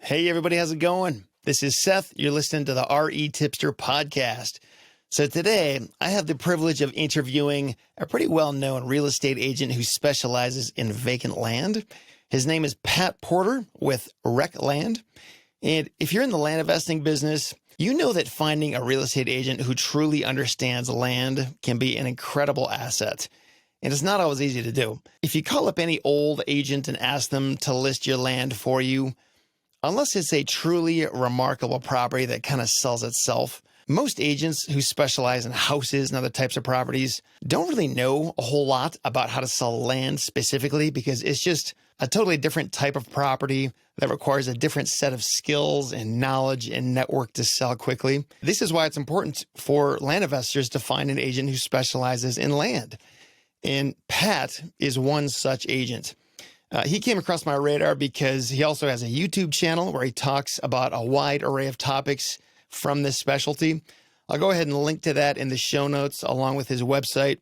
Hey, everybody, how's it going? This is Seth. You're listening to the REtipster podcast. So today, I have the privilege of interviewing a pretty well-known real estate agent who specializes in vacant land. His name is Pat Porter with RecLand. And if you're in the land investing business, you know that finding a real estate agent who truly understands land can be an incredible asset. And it's not always easy to do. If you call up any old agent and ask them to list your land for you, unless it's a truly remarkable property that kind of sells itself, most agents who specialize in houses and other types of properties don't really know a whole lot about how to sell land specifically because it's just a totally different type of property that requires a different set of skills and knowledge and network to sell quickly. This is why it's important for land investors to find an agent who specializes in land. And Pat is one such agent. He came across my radar because he also has a YouTube channel where he talks about a wide array of topics from this specialty. I'll go ahead and link to that in the show notes along with his website.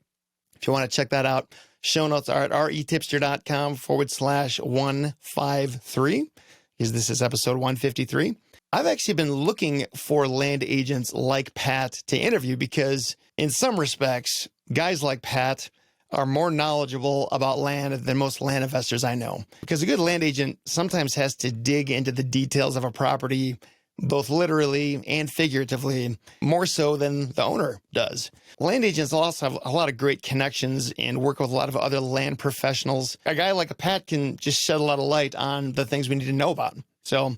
If you want to check that out, show notes are at retipster.com/153 because this is episode 153. I've actually been looking for land agents like Pat to interview because in some respects, guys like Pat are more knowledgeable about land than most land investors I know. Because a good land agent sometimes has to dig into the details of a property, both literally and figuratively, more so than the owner does. Land agents also have a lot of great connections and work with a lot of other land professionals. A guy like Pat can just shed a lot of light on the things we need to know about. So,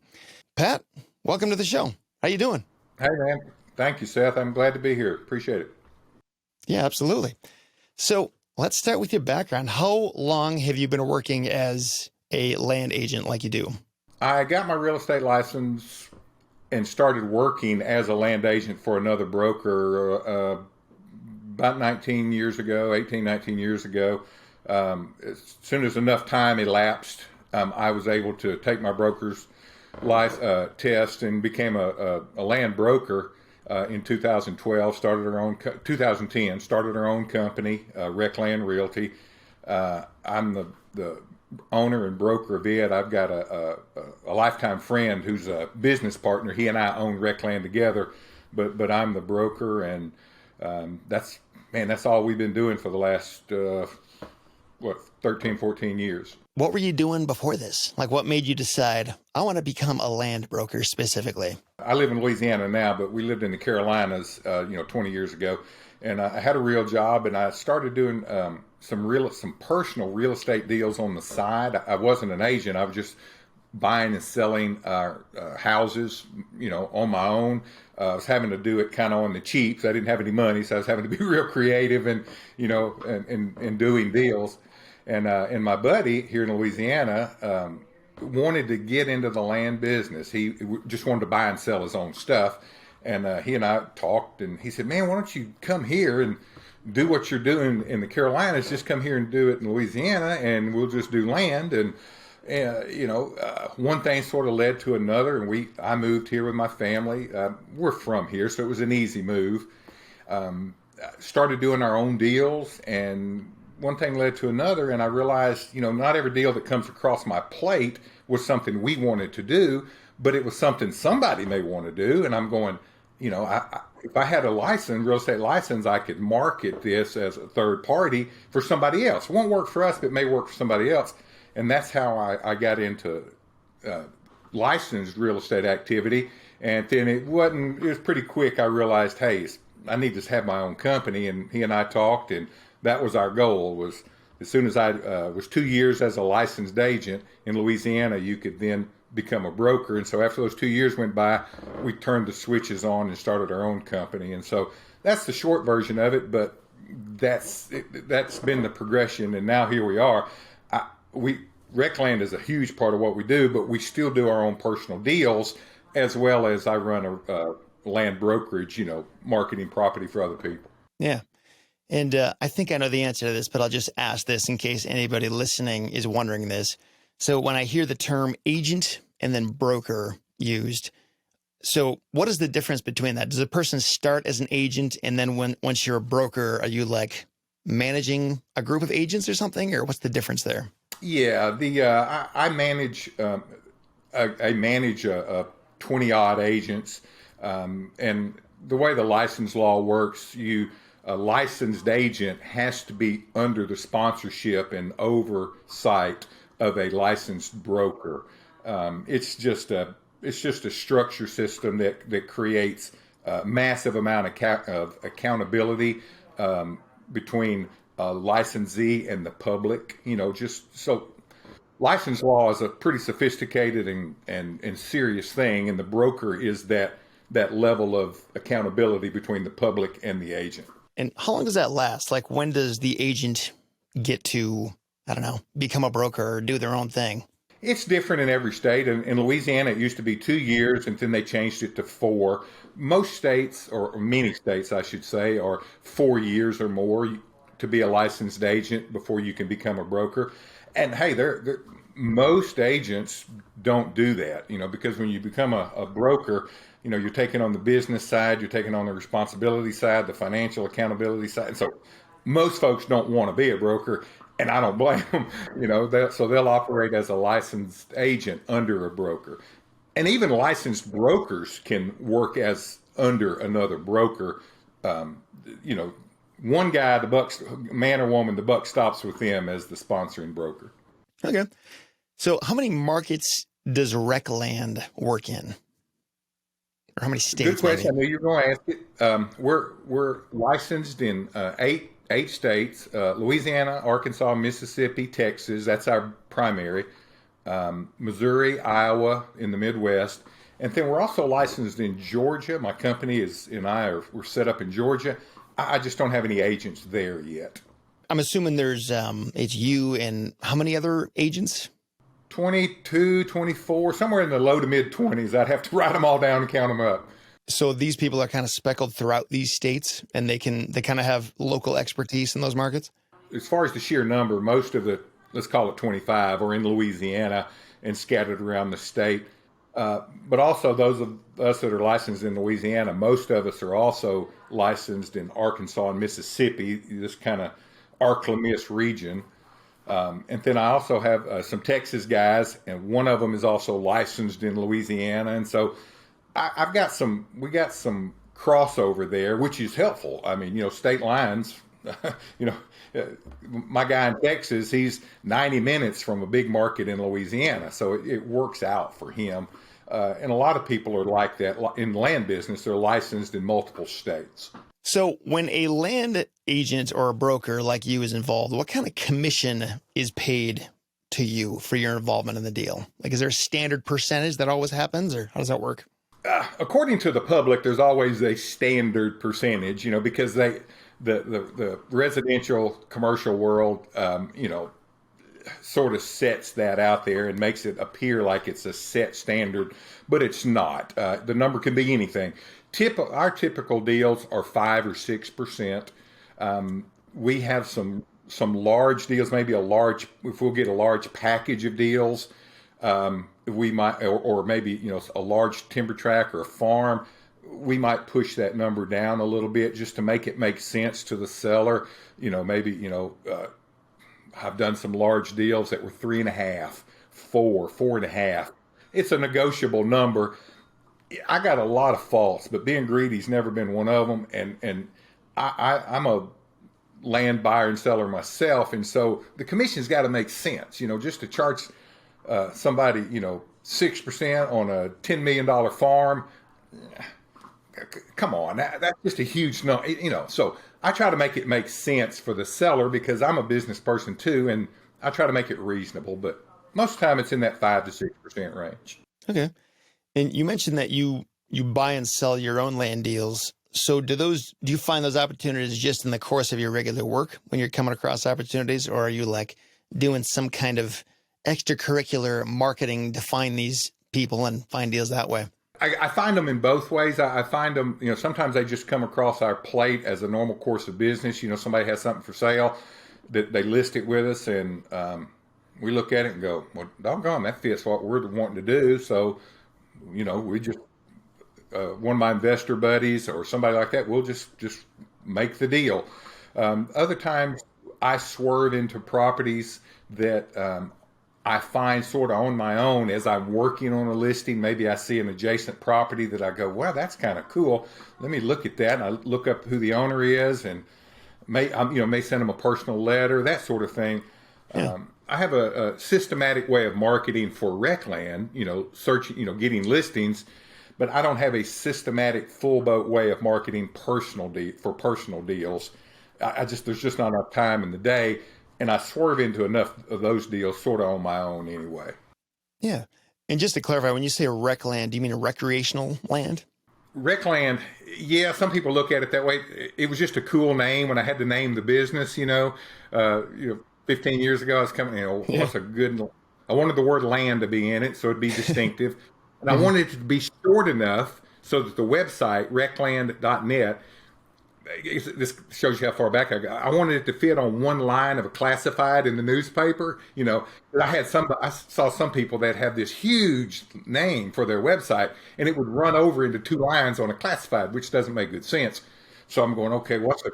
Pat, welcome to the show. How you doing? Hey, man. Thank you, Seth. I'm glad to be here. Appreciate it. Yeah, absolutely. So, let's start with your background. How long have you been working as a land agent like you do? I got my real estate license and started working as a land agent for another broker about 19 years ago. As soon as enough time elapsed, I was able to take my broker's life test and became a land broker. In 2012, 2010, started our own company, RecLand Realty. I'm the owner and broker of it. I've got a lifetime friend who's a business partner. He and I own RecLand together, but I'm the broker, and that's all we've been doing for the last 13, 14 years. What were you doing before this? Like, what made you decide, I want to become a land broker specifically? I live in Louisiana now, but we lived in the Carolinas, 20 years ago. And I had a real job, and I started doing some personal real estate deals on the side. I wasn't an agent. I was just buying and selling houses, on my own. I was having to do it kind of on the cheap, so I didn't have any money, so I was having to be real creative and doing deals. And my buddy here in Louisiana wanted to get into the land business. He just wanted to buy and sell his own stuff. And he and I talked, and he said, man, why don't you come here and do what you're doing in the Carolinas? Just come here and do it in Louisiana, and we'll just do land. And one thing sort of led to another, and I moved here with my family. We're from here, so it was an easy move. Started doing our own deals, and one thing led to another, and I realized, not every deal that comes across my plate was something we wanted to do, but it was something somebody may want to do. And I'm going, if I had a real estate license, I could market this as a third party for somebody else. It won't work for us, but it may work for somebody else. And that's how I got into licensed real estate activity. And then it was pretty quick. I realized, hey, I need to have my own company. And he and I talked, and that was our goal. Was as soon as I was 2 years as a licensed agent in Louisiana, you could then become a broker. And so after those 2 years went by, we turned the switches on and started our own company. And so that's the short version of it, but that's been the progression. And now here we are. RecLand is a huge part of what we do, but we still do our own personal deals, as well as I run a land brokerage, marketing property for other people. Yeah. And I think I know the answer to this, but I'll just ask this in case anybody listening is wondering this. So when I hear the term agent and then broker used, so what is the difference between that? Does a person start as an agent, and then once you're a broker, are you like managing a group of agents or something, or what's the difference there? Yeah, I manage I manage a 20 odd agents, and the way the license law works, a licensed agent has to be under the sponsorship and oversight of a licensed broker. It's just a structure system that creates a massive amount of accountability between a licensee and the public. Just so license law is a pretty sophisticated and serious thing, and the broker is that level of accountability between the public and the agent. And how long does that last? Like, when does the agent get to, I don't know, become a broker or do their own thing? It's different in every state. In Louisiana, it used to be 2 years, and then they changed it to 4. Most states, or many states, I should say, are 4 years or more to be a licensed agent before you can become a broker. And hey, most agents don't do that, because when you become a broker, you're taking on the business side, you're taking on the responsibility side, the financial accountability side. And so most folks don't want to be a broker, and I don't blame them, so they'll operate as a licensed agent under a broker. And even licensed brokers can work as under another broker. One guy, man or woman, the buck stops with them as the sponsoring broker. Okay. So how many markets does RecLand work in? Or how many states? Good question. Maybe? I knew you were going to ask it. We're licensed in eight states: Louisiana, Arkansas, Mississippi, Texas. That's our primary. Missouri, Iowa, in the Midwest, and then we're also licensed in Georgia. My company we're set up in Georgia. I just don't have any agents there yet. I'm assuming there's it's you and how many other agents? 22, 24, somewhere in the low to mid 20s. I'd have to write them all down and count them up. So these people are kind of speckled throughout these states, and they kind of have local expertise in those markets? As far as the sheer number, most of let's call it 25, are in Louisiana and scattered around the state. But also those of us that are licensed in Louisiana, most of us are also licensed in Arkansas and Mississippi, this kind of Arklamis region. And then I also have some Texas guys, and one of them is also licensed in Louisiana. And so we got some crossover there, which is helpful. I mean, state lines, my guy in Texas, he's 90 minutes from a big market in Louisiana. So it works out for him. And a lot of people are like that in the land business. They're licensed in multiple states. So when a land agent or a broker like you is involved, what kind of commission is paid to you for your involvement in the deal? Like, is there a standard percentage that always happens, or how does that work? According to the public, there's always a standard percentage, because the residential commercial world, sort of sets that out there and makes it appear like it's a set standard, but it's not. The number can be anything. Our typical deals are 5 or 6%. We have some large deals, maybe if we'll get a large package of deals, we might, or maybe, a large timber tract or a farm, we might push that number down a little bit just to make it make sense to the seller. I've done some large deals that were 3.5, 4.5. It's a negotiable number. I got a lot of faults, but being greedy's never been one of them. And I'm a land buyer and seller myself, and so the commission's got to make sense. Just to charge somebody 6% on a $10 million farm. Come on, that's just a huge number. So I try to make it make sense for the seller because I'm a business person too, and I try to make it reasonable. But most of the time, it's in that 5 to 6% range. Okay. And you mentioned that you buy and sell your own land deals. So do you find those opportunities just in the course of your regular work when you're coming across opportunities, or are you like doing some kind of extracurricular marketing to find these people and find deals that way? I find them in both ways. I find them, sometimes they just come across our plate as a normal course of business. Somebody has something for sale, that they list it with us, and we look at it and go, well, doggone, that fits what we're wanting to do. So, we just, one of my investor buddies or somebody like that, we'll just make the deal. Other times I swerve into properties that I find sort of on my own as I'm working on a listing. Maybe I see an adjacent property that I go, well, that's kind of cool. Let me look at that. And I look up who the owner is, and may send them a personal letter, that sort of thing. Yeah. I have a systematic way of marketing for RecLand, searching, getting listings, but I don't have a systematic full boat way of marketing for personal deals. There's just not enough time in the day. And I swerve into enough of those deals sort of on my own anyway. Yeah. And just to clarify, when you say a rec land, do you mean a recreational land? RecLand, yeah, some people look at it that way. It was just a cool name when I had to name the business, 15 years ago I was coming, what's a good, I wanted the word land to be in it so it'd be distinctive. And I wanted it to be short enough so that the website, recland.net, this shows you how far back I got. I wanted it to fit on one line of a classified in the newspaper. I saw some people that have this huge name for their website, and it would run over into two lines on a classified, which doesn't make good sense. So I'm going, okay, what's a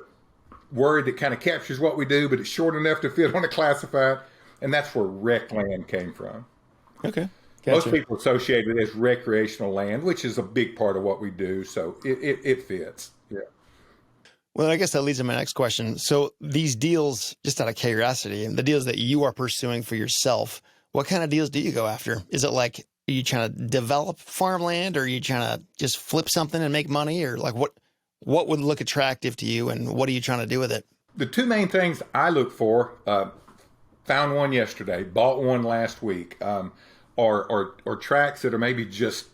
word that kind of captures what we do, but it's short enough to fit on a classified? And that's where RecLand came from. Okay. Gotcha. Most people associate it as recreational land, which is a big part of what we do. So it fits. Yeah. Well, I guess that leads to my next question. So these deals, just out of curiosity, and the deals that you are pursuing for yourself, what kind of deals do you go after? Is it like, are you trying to develop farmland, or are you trying to just flip something and make money? Or like what would look attractive to you, and what are you trying to do with it? The two main things I look for, found one yesterday, bought one last week, are tracks that are maybe just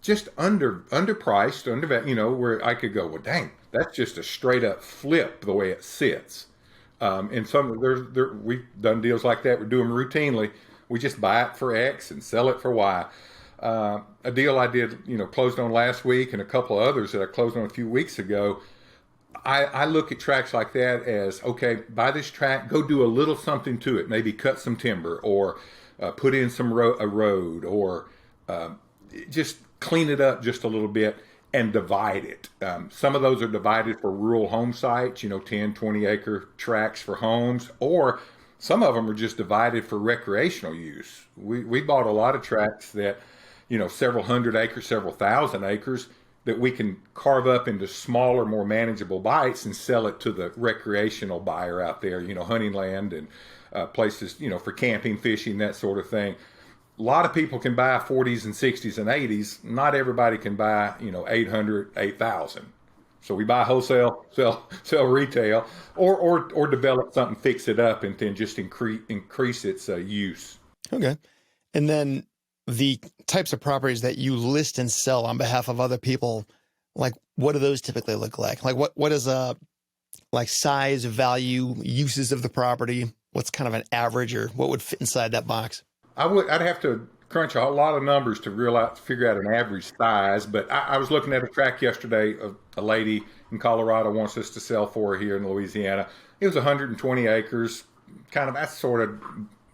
underpriced, where I could go, well, dang, that's just a straight up flip the way it sits. And we've done deals like that. We do them routinely. We just buy it for X and sell it for Y. A deal I did, closed on last week, and a couple of others that I closed on a few weeks ago. I look at tracks like that as, okay, buy this track, go do a little something to it, maybe cut some timber, or put in a road, or just clean it up just a little bit and divide it. Some of those are divided for rural home sites, 10, 20 acre tracts for homes, or some of them are just divided for recreational use. We bought a lot of tracts that, several hundred acres, several thousand acres, that we can carve up into smaller, more manageable bites and sell it to the recreational buyer out there, hunting land and places, for camping, fishing, that sort of thing. A lot of people can buy 40s and 60s and 80s. Not everybody can buy, 800, 8,000. So we buy wholesale, sell retail, or develop something, fix it up, and then just increase its use. Okay. And then the types of properties that you list and sell on behalf of other people, like what do those typically look like? Like what is like size, value, uses of the property? What's kind of an average, or what would fit inside that box? I'd have to crunch a lot of numbers to figure out an average size, but I was looking at a tract yesterday. A lady in Colorado wants us to sell for her here in Louisiana. It was 120 acres, kind of, that's sort of,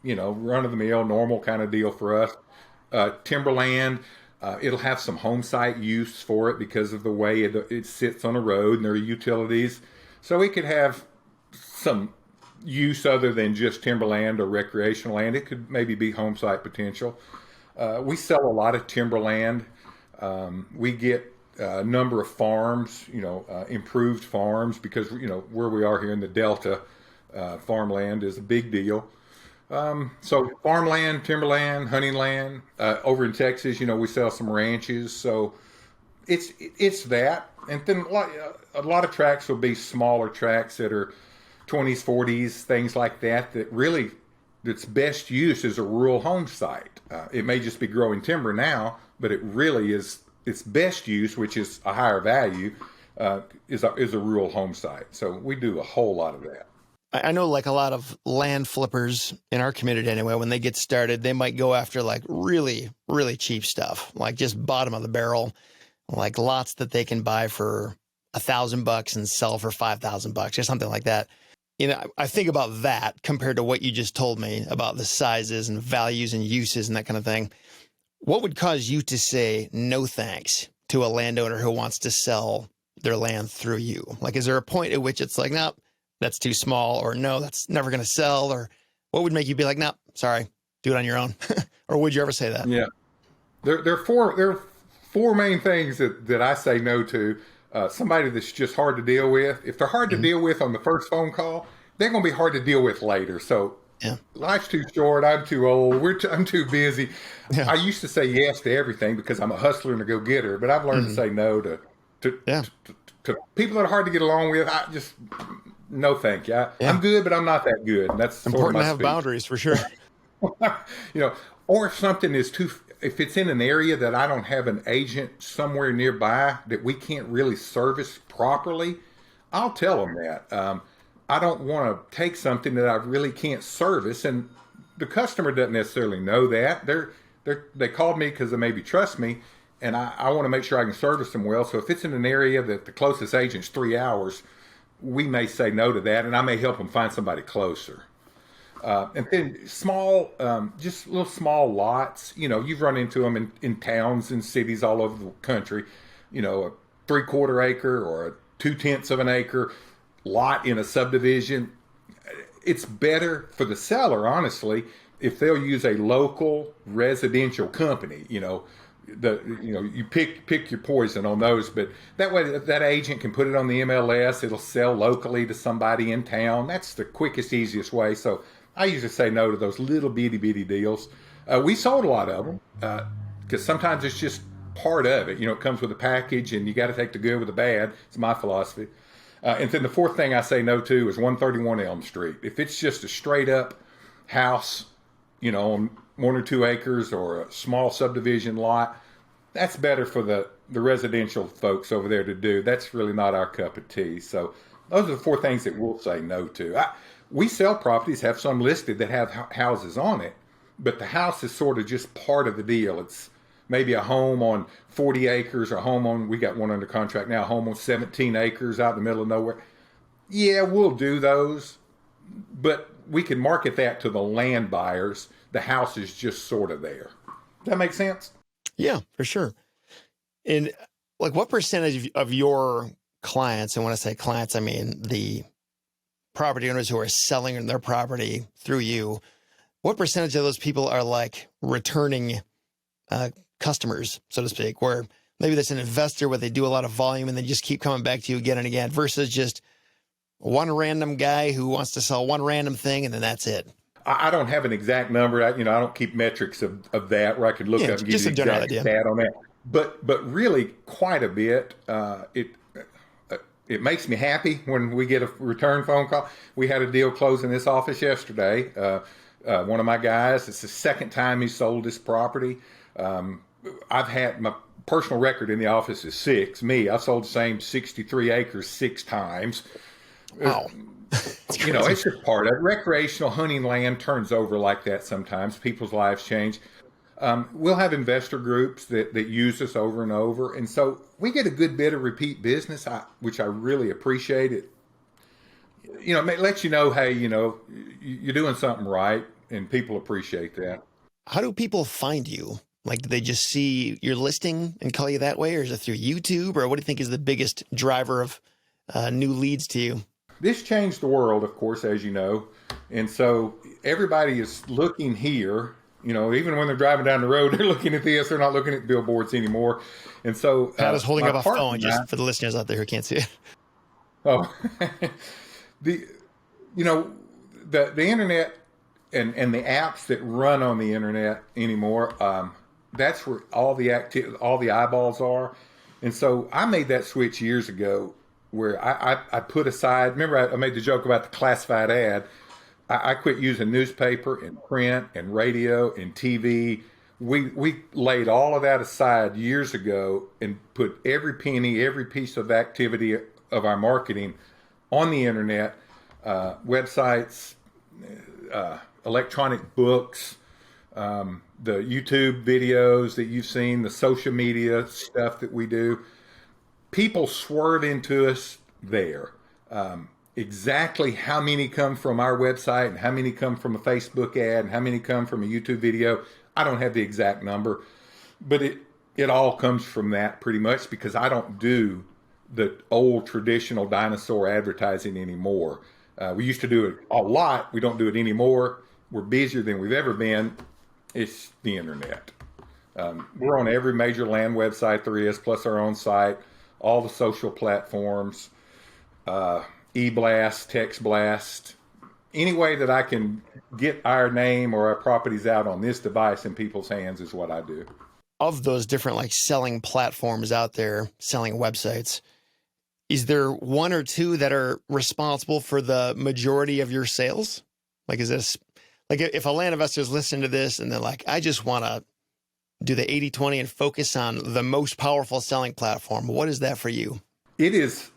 run-of-the-mill, normal kind of deal for us. Timberland, it'll have some home site use for it because of the way it sits on a road, and there are utilities. So it could have some use other than just timberland or recreational land. It could maybe be home site potential. We sell a lot of timberland. We get a number of farms, improved farms, because, where we are here in the Delta, farmland is a big deal. So farmland, timberland, hunting land. Over in Texas, we sell some ranches. So it's that. And then a lot of tracts will be smaller tracts that are 20s, 40s, things like that, really, its best use is a rural home site. It may just be growing timber now, but it really is its best use, which is a higher value, is a rural home site. So we do a whole lot of that. I know, like, a lot of land flippers in our community anyway, when they get started, they might go after like really, really cheap stuff, like just bottom of the barrel, like lots that they can buy for $1,000 and sell for $5,000 or something like that. I think about that compared to what you just told me about the sizes and values and uses and that kind of thing. What would cause you to say no thanks to a landowner who wants to sell their land through you? Like, is there a point at which it's like, no, that's too small, or no, that's never going to sell? Or what would make you be like, no, sorry, do it on your own? Or would you ever say that? Yeah. There are four main things that I say no to. Somebody that's just hard to deal with. If they're hard to deal with on the first phone call, they're going to be hard to deal with later. So Yeah. life's too short. I'm too old. I'm too busy. Yeah. I used to say yes to everything because I'm a hustler and a go-getter, but I've learned to say no Yeah. to people that are hard to get along with. I just no, thank you. I'm good, but I'm not that good. And that's sort of Important my to have speech. boundaries for sure. Or if something is if it's in an area that I don't have an agent somewhere nearby that we can't really service properly, I'll tell them that. I don't want to take something that I really can't service, and the customer doesn't necessarily know that. They called me because they maybe trust me, and I want to make sure I can service them well. So if it's in an area that the closest agent's 3 hours, we may say no to that, and I may help them find somebody closer. And then just little small lots, you've run into them in towns and cities all over the country, a 3/4 acre or a 2/10 of an acre lot in a subdivision. It's better for the seller, honestly, if they'll use a local residential company. You pick your poison on those, but that way that agent can put it on the MLS. It'll sell locally to somebody in town. That's the quickest, easiest way. So I usually say no to those little bitty deals. We sold a lot of them because sometimes it's just part of it. It comes with a package, and you got to take the good with the bad. It's my philosophy. And then the fourth thing I say no to is 131 Elm Street. If it's just a straight up house, on 1 or 2 acres or a small subdivision lot, that's better for the residential folks over there to do. That's really not our cup of tea. So those are the 4 things that we'll say no to. We sell properties, have some listed that have houses on it, but the house is sort of just part of the deal. It's maybe a home on 40 acres, we got one under contract now, a home on 17 acres out in the middle of nowhere. Yeah, we'll do those, but we can market that to the land buyers. The house is just sort of there. Does that make sense? Yeah, for sure. And what percentage of your clients, and when I say clients, I mean the property owners who are selling their property through you, what percentage of those people are returning customers, so to speak, where maybe that's an investor where they do a lot of volume and they just keep coming back to you again and again versus just one random guy who wants to sell one random thing and then that's it? I don't have an exact number. I don't keep metrics of that where I could look up and give you an exact stat on that. But really quite a bit. It makes me happy when we get a return phone call. We had a deal close in this office yesterday. One of my guys, it's the second time he sold this property. I've had my personal record in the office is 6. I sold the same 63 acres 6 times. Wow. It's just part of it. Recreational hunting land turns over like that sometimes. People's lives change. We'll have investor groups that use us over and over. And so we get a good bit of repeat business, which I really appreciate. It lets you know, hey, you're doing something right, and people appreciate that. How do people find you? Do they just see your listing and call you that way, or is it through YouTube, or what do you think is the biggest driver of new leads to you? This changed the world, of course, as you know. And so everybody is looking here. Even when they're driving down the road, they're looking at this. They're not looking at billboards anymore. And so Pat is holding up a phone just for the listeners out there who can't see it. Oh, the internet and the apps that run on the internet anymore. That's where all the eyeballs are. And so I made that switch years ago where I put aside, remember I made the joke about the classified ad. I quit using newspaper and print and radio and TV. We laid all of that aside years ago and put every penny, every piece of activity of our marketing on the internet, websites, electronic books, the YouTube videos that you've seen, the social media stuff that we do. People swerve into us there. Exactly how many come from our website and how many come from a Facebook ad and how many come from a YouTube video, I don't have the exact number, but it all comes from that pretty much because I don't do the old traditional dinosaur advertising anymore. We used to do it a lot. We don't do it anymore. We're busier than we've ever been. It's the internet. We're on every major land website there is, plus our own site, all the social platforms, e-blast, text blast, any way that I can get our name or our properties out on this device in people's hands is what I do. Of those different like selling platforms out there, selling websites, is there one or two that are responsible for the majority of your sales? Like, is this like if a land investor is listening to this and they're like, I just want to do the 80-20 and focus on the most powerful selling platform, what is that for you? It is,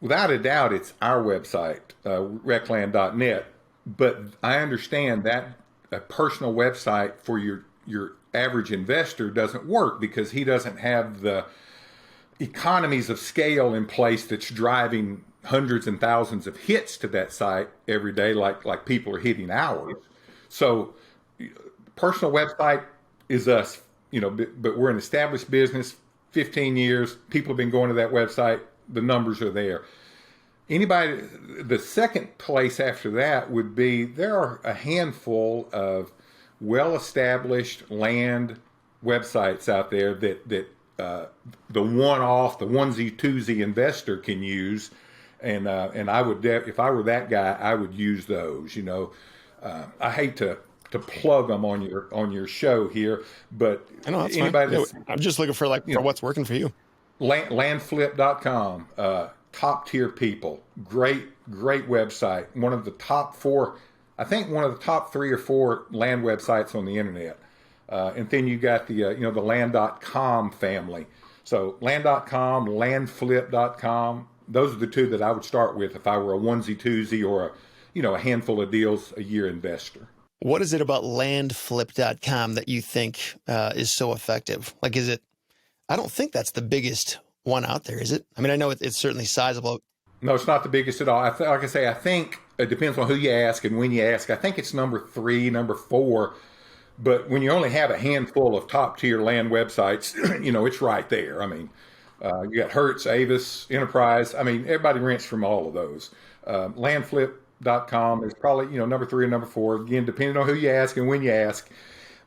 without a doubt, it's our website, RecLand.net. But I understand that a personal website for your average investor doesn't work because he doesn't have the economies of scale in place that's driving hundreds and thousands of hits to that site every day, like people are hitting ours. So personal website is us, but we're an established business, 15 years, people have been going to that website, the numbers are there. Anybody, the second place after that would be, there are a handful of well-established land websites out there that the one-off, the onesie-twosie investor can use, and I would, if I were that guy, I would use those. I hate to plug them on your show here, but I know that's anybody fine. that's, I'm just looking for for what's working for you. landflip.com, top tier people, great website, one of the top four, I think one of the top 3 or 4 land websites on the internet. And then you got the land.com family. So land.com, landflip.com, those are the two that I would start with if I were a onesie-twosie or a handful of deals a year investor. What is it about landflip.com that you think is so effective? Like, is it, I don't think that's the biggest one out there, is it? I mean, I know it's certainly sizable. No, it's not the biggest at all. Like I say, I think it depends on who you ask and when you ask. I think it's number 3, number 4. But when you only have a handful of top tier land websites, it's right there. I mean, you got Hertz, Avis, Enterprise. I mean, everybody rents from all of those. Landflip.com is probably, number 3 and number 4. Again, depending on who you ask and when you ask.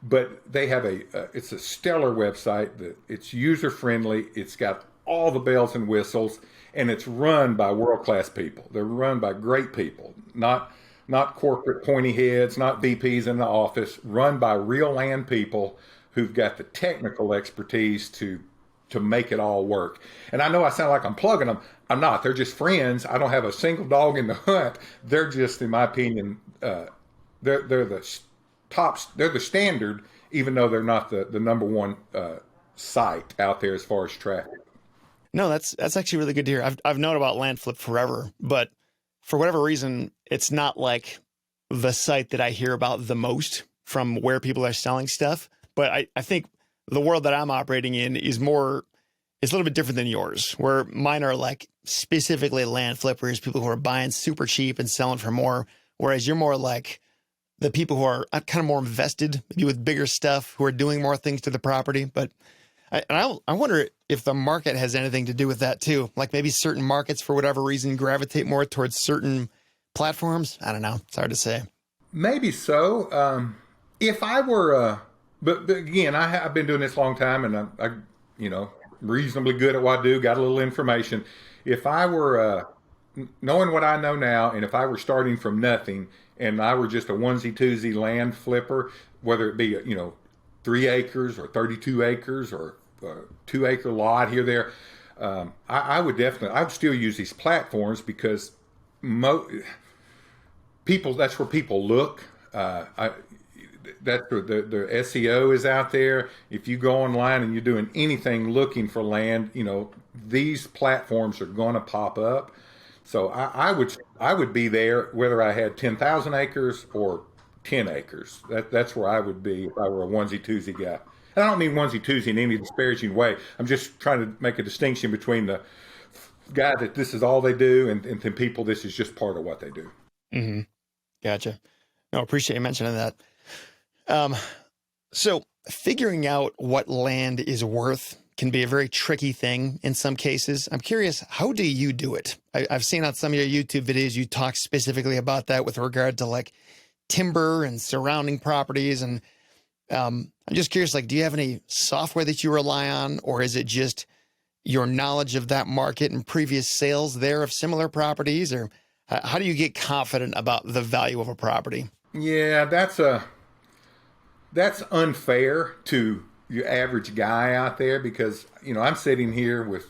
But they have it's a stellar website. It's user friendly. It's got all the bells and whistles, and it's run by world-class people. They're run by great people, not corporate pointy heads, not VPs in the office, run by real land people who've got the technical expertise to make it all work. And I know I sound like I'm plugging them. I'm not. They're just friends. I don't have a single dog in the hunt. They're just, in my opinion, they're the tops. They're the standard, even though they're not the number one site out there as far as traffic. No, that's actually really good to hear. I've known about Landflip forever, but for whatever reason, it's not like the site that I hear about the most from where people are selling stuff. But I think the world that I'm operating in is it's a little bit different than yours, where mine are like specifically land flippers, people who are buying super cheap and selling for more. Whereas you're more like the people who are kind of more invested, maybe with bigger stuff, who are doing more things to the property. But I wonder if the market has anything to do with that too. Like maybe certain markets, for whatever reason, gravitate more towards certain platforms. I don't know. It's hard to say. Maybe so. If I were, but again, I've been doing this a long time, and I reasonably good at what I do. Got a little information. If I were knowing what I know now, and if I were starting from nothing, and I were just a onesie-twosie land flipper, whether it be 3 acres or 32 acres or 2 acre lot here there, I would still use these platforms because that's where people look. That's where the SEO is out there. If you go online and you're doing anything looking for land, these platforms are going to pop up. So I would be there whether I had 10,000 acres or 10 acres. That's where I would be if I were a onesie-twosie guy. And I don't mean onesie-twosie in any disparaging way. I'm just trying to make a distinction between the guy that this is all they do and the people this is just part of what they do. Mm-hmm. Gotcha. No, appreciate you mentioning that. So figuring out what land is worth can be a very tricky thing in some cases. I'm curious, how do you do it? I've seen on some of your YouTube videos, you talk specifically about that with regard to like timber and surrounding properties. And I'm just curious, like, do you have any software that you rely on, or is it just your knowledge of that market and previous sales there of similar properties, or how do you get confident about the value of a property? Yeah, that's unfair to your average guy out there because, I'm sitting here with,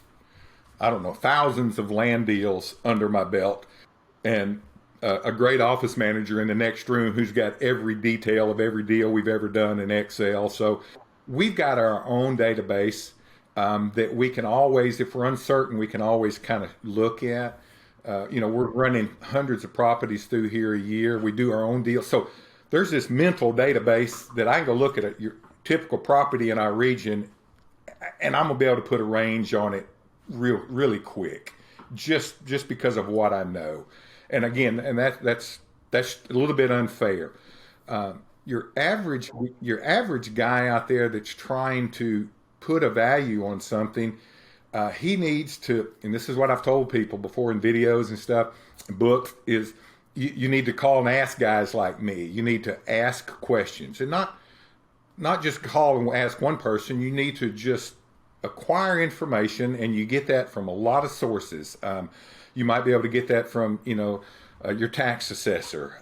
I don't know, thousands of land deals under my belt and a great office manager in the next room who's got every detail of every deal we've ever done in Excel. So we've got our own database that we can always, if we're uncertain, we can always kind of look at. We're running hundreds of properties through here a year. We do our own deals. So there's this mental database that I can go look at your typical property in our region, and I'm gonna be able to put a range on it really quick, just because of what I know. And again, that's a little bit unfair. Your average guy out there that's trying to put a value on something, he needs to, and this is what I've told people before in videos and stuff, books, is you need to call and ask guys like me. You need to ask questions and not just call and ask one person. You need to just acquire information, and you get that from a lot of sources. You might be able to get that from, your tax assessor,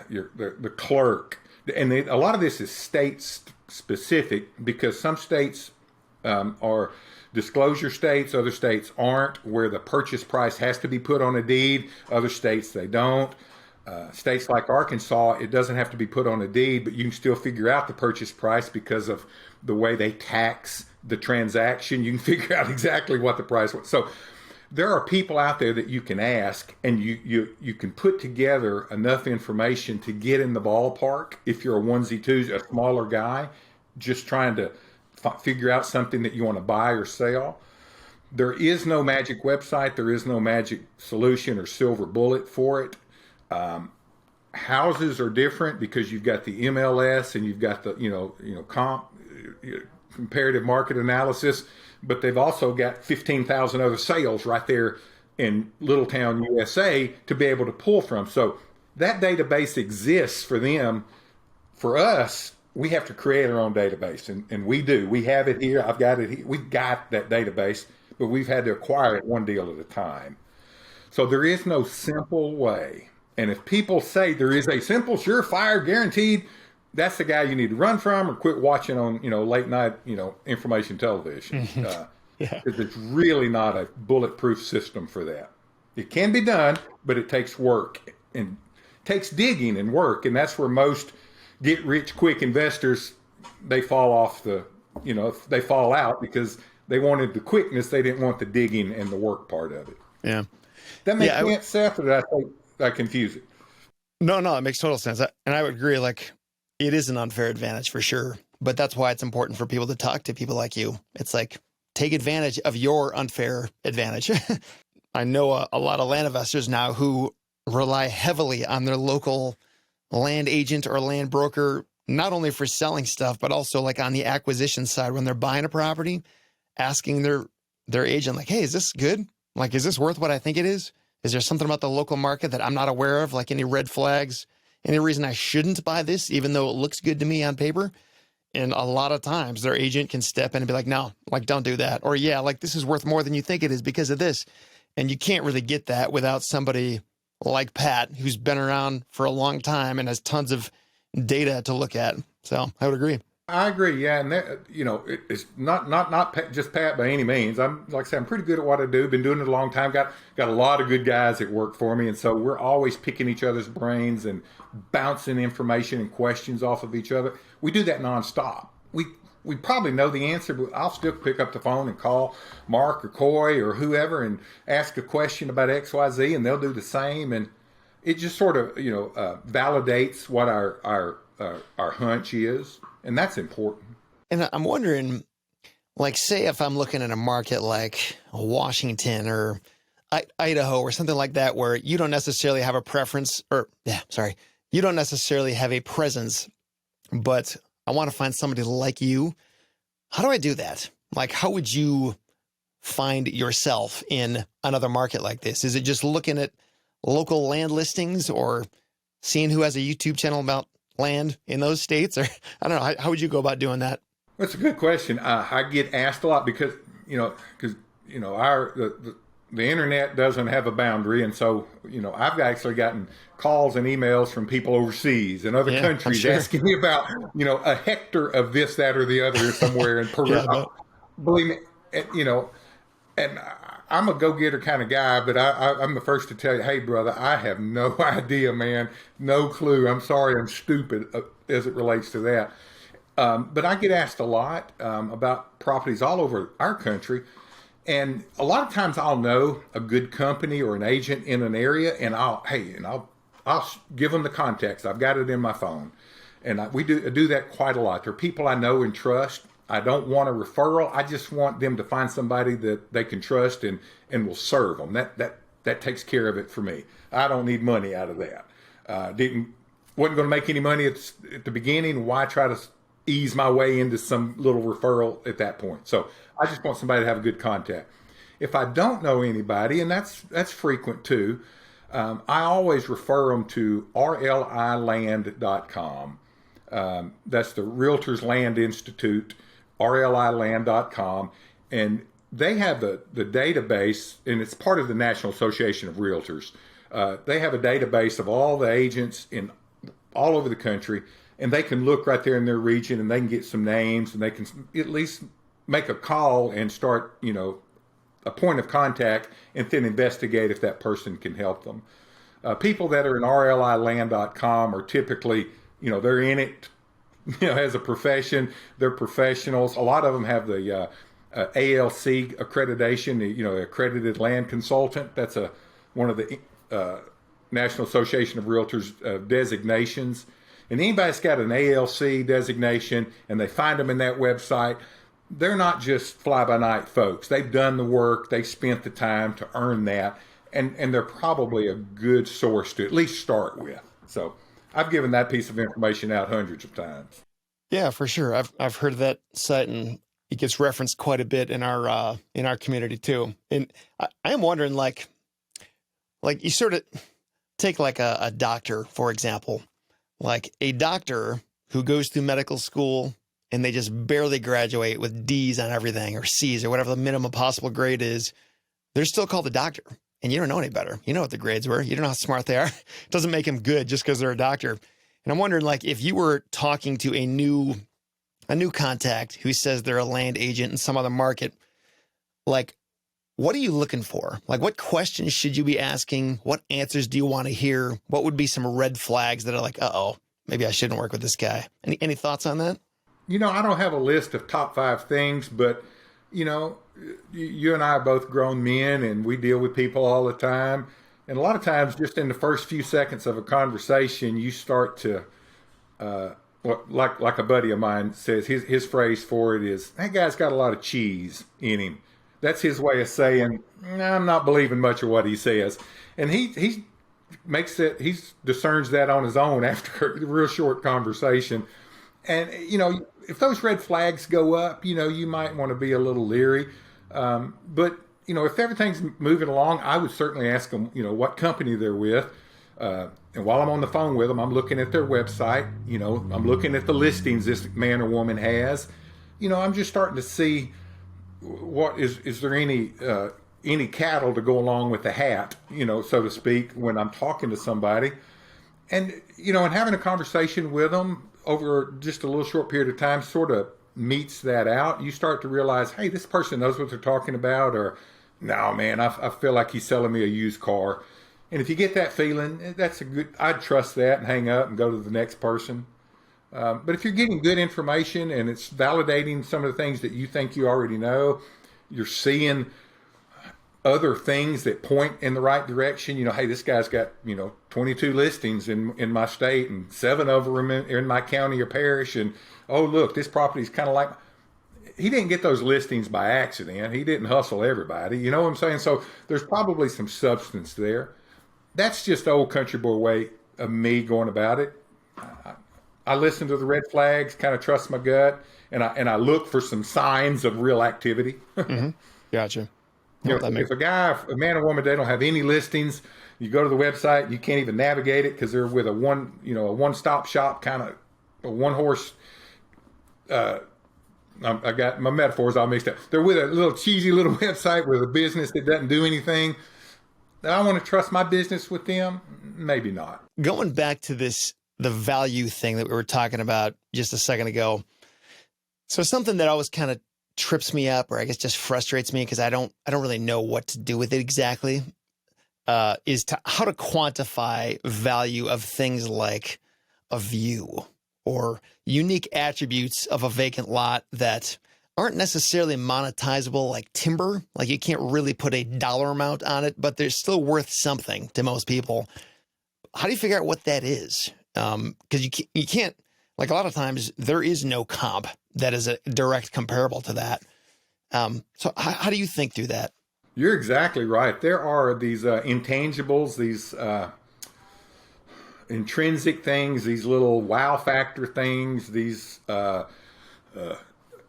the clerk. And a lot of this is state specific because some states are disclosure states, other states aren't, where the purchase price has to be put on a deed. Other states, they don't. States like Arkansas, it doesn't have to be put on a deed, but you can still figure out the purchase price because of the way they tax the transaction. You can figure out exactly what the price was. So there are people out there that you can ask, and you can put together enough information to get in the ballpark if you're a onesie twosie, a smaller guy, just trying to figure out something that you want to buy or sell. There is no magic website. There is no magic solution or silver bullet for it. Houses are different because you've got the MLS and you've got the comparative market analysis, but they've also got 15,000 other sales right there in Littletown, USA to be able to pull from. So that database exists for them. For us, we have to create our own database, and we do. We have it here. I've got it here. We've got that database, but we've had to acquire it one deal at a time. So there is no simple way. And if people say there is a simple, surefire, guaranteed, that's the guy you need to run from or quit watching on, late night, information television. Yeah. Because it's really not a bulletproof system for that. It can be done, but it takes work and takes digging and work. And that's where most get rich quick investors, they fall off they fall out because they wanted the quickness. They didn't want the digging and the work part of it. Yeah. That makes sense, Seth, or did I confuse it? No, it makes total sense. And I would agree, like, it is an unfair advantage for sure. But that's why it's important for people to talk to people like you. It's like, take advantage of your unfair advantage. I know a lot of land investors now who rely heavily on their local land agent or land broker, not only for selling stuff, but also like on the acquisition side when they're buying a property, asking their agent, like, hey, is this good? Like, is this worth what I think it is? Is there something about the local market that I'm not aware of? Like any red flags, any reason I shouldn't buy this, even though it looks good to me on paper? And a lot of times their agent can step in and be like, no, like, don't do that. Or yeah, like, this is worth more than you think it is because of this. And you can't really get that without somebody like Pat, who's been around for a long time and has tons of data to look at. So I would agree. I agree. Yeah. And it's not just Pat by any means. I'm, like I said, I'm pretty good at what I do. Been doing it a long time. Got a lot of good guys that work for me. And so we're always picking each other's brains and bouncing information and questions off of each other. We do that nonstop. We probably know the answer, but I'll still pick up the phone and call Mark or Coy or whoever and ask a question about XYZ, and they'll do the same. And it just sort of, validates what our hunch is. And that's important. And I'm wondering, like, say if I'm looking at a market like Washington or Idaho or something like that, where you don't necessarily have a preference you don't necessarily have a presence, but I want to find somebody like you. How do I do that? Like, how would you find yourself in another market like this? Is it just looking at local land listings or seeing who has a YouTube channel about land in those states? Or I don't know. How would you go about doing that? That's a good question. I get asked a lot because, the internet doesn't have a boundary. And so, I've actually gotten calls and emails from people overseas and other countries asking me about, a hectare of this, that, or the other somewhere in Peru. Believe me, and I'm a go-getter kind of guy, but I'm the first to tell you, hey, brother, I have no idea, man. No clue. I'm sorry, I'm stupid as it relates to that. But I get asked a lot about properties all over our country. And a lot of times I'll know a good company or an agent in an area, and I'll give them the context. I've got it in my phone. And we do that quite a lot. There are people I know and trust. I don't want a referral. I just want them to find somebody that they can trust and will serve them. That takes care of it for me. I don't need money out of that. Wasn't going to make any money at the beginning. Why try to ease my way into some little referral at that point? So I just want somebody to have a good contact. If I don't know anybody, and that's frequent too, I always refer them to RLIland.com. That's the Realtors Land Institute, RLIland.com. And they have the database, and it's part of the National Association of Realtors. They have a database of all the agents in all over the country, and they can look right there in their region, and they can get some names, and they can at least make a call and start, a point of contact, and then investigate if that person can help them. People that are in RLIland.com are typically, they're in it, as a profession. They're professionals. A lot of them have the ALC accreditation, accredited land consultant. That's one of the National Association of Realtors designations. And anybody that's got an ALC designation and they find them in that website, they're not just fly-by-night folks. They've done the work. They spent the time to earn that. And they're probably a good source to at least start with. So I've given that piece of information out hundreds of times. Yeah, for sure. I've heard of that site, and it gets referenced quite a bit in our community too. And I am wondering, like you sort of take like a doctor, for example, like a doctor who goes through medical school and they just barely graduate with D's on everything, or C's, or whatever the minimum possible grade is. They're still called a doctor, and you don't know any better. You know what the grades were. You don't know how smart they are. It doesn't make them good just because they're a doctor. And I'm wondering, like, if you were talking to a new contact who says they're a land agent in some other market, like, what are you looking for? Like, what questions should you be asking? What answers do you want to hear? What would be some red flags that are like, uh-oh, maybe I shouldn't work with this guy? Any thoughts on that? I don't have a list of top 5 things, but, you and I are both grown men, and we deal with people all the time. And a lot of times, just in the first few seconds of a conversation, you start to, like a buddy of mine says, his phrase for it is, that guy's got a lot of cheese in him. That's his way of saying, I'm not believing much of what he says. And he discerns that on his own after a real short conversation. And, if those red flags go up, you might want to be a little leery. But, if everything's moving along, I would certainly ask them, what company they're with. And while I'm on the phone with them, I'm looking at their website. I'm looking at the listings this man or woman has. I'm just starting to see is there any cattle to go along with the hat, so to speak, when I'm talking to somebody. And, and having a conversation with them over just a little short period of time sort of meets that out. You start to realize, hey, this person knows what they're talking about, or no, man, I feel like he's selling me a used car. And if you get that feeling, I'd trust that and hang up and go to the next person. But if you're getting good information and it's validating some of the things that you think you already know, you're seeing other things that point in the right direction. Hey, this guy's got, 22 listings in my state, and 7 of them are in my county or parish. And, oh, look, this property's kind of like, he didn't get those listings by accident. He didn't hustle everybody. You know what I'm saying? So there's probably some substance there. That's just the old country boy way of me going about it. I listen to the red flags, kind of trust my gut, and I look for some signs of real activity. Mm-hmm. Gotcha. You know, if a man or woman, they don't have any listings, you go to the website, you can't even navigate it because they're with a one-stop shop kind of a one-horse. I got my metaphors all mixed up. They're with a little cheesy little website with a business that doesn't do anything. I want to trust my business with them? Maybe not. Going back to the value thing that we were talking about just a second ago. So something that always kind of trips me up, or I guess just frustrates me because I don't really know what to do with it exactly, is how to quantify value of things like a view or unique attributes of a vacant lot that aren't necessarily monetizable, like timber. Like you can't really put a dollar amount on it, but they're still worth something to most people. How do you figure out what that is? Because you can't, like a lot of times there is no comp that is a direct comparable to that. So how do you think through that? You're exactly right. There are these intangibles, these intrinsic things, these little wow factor things, these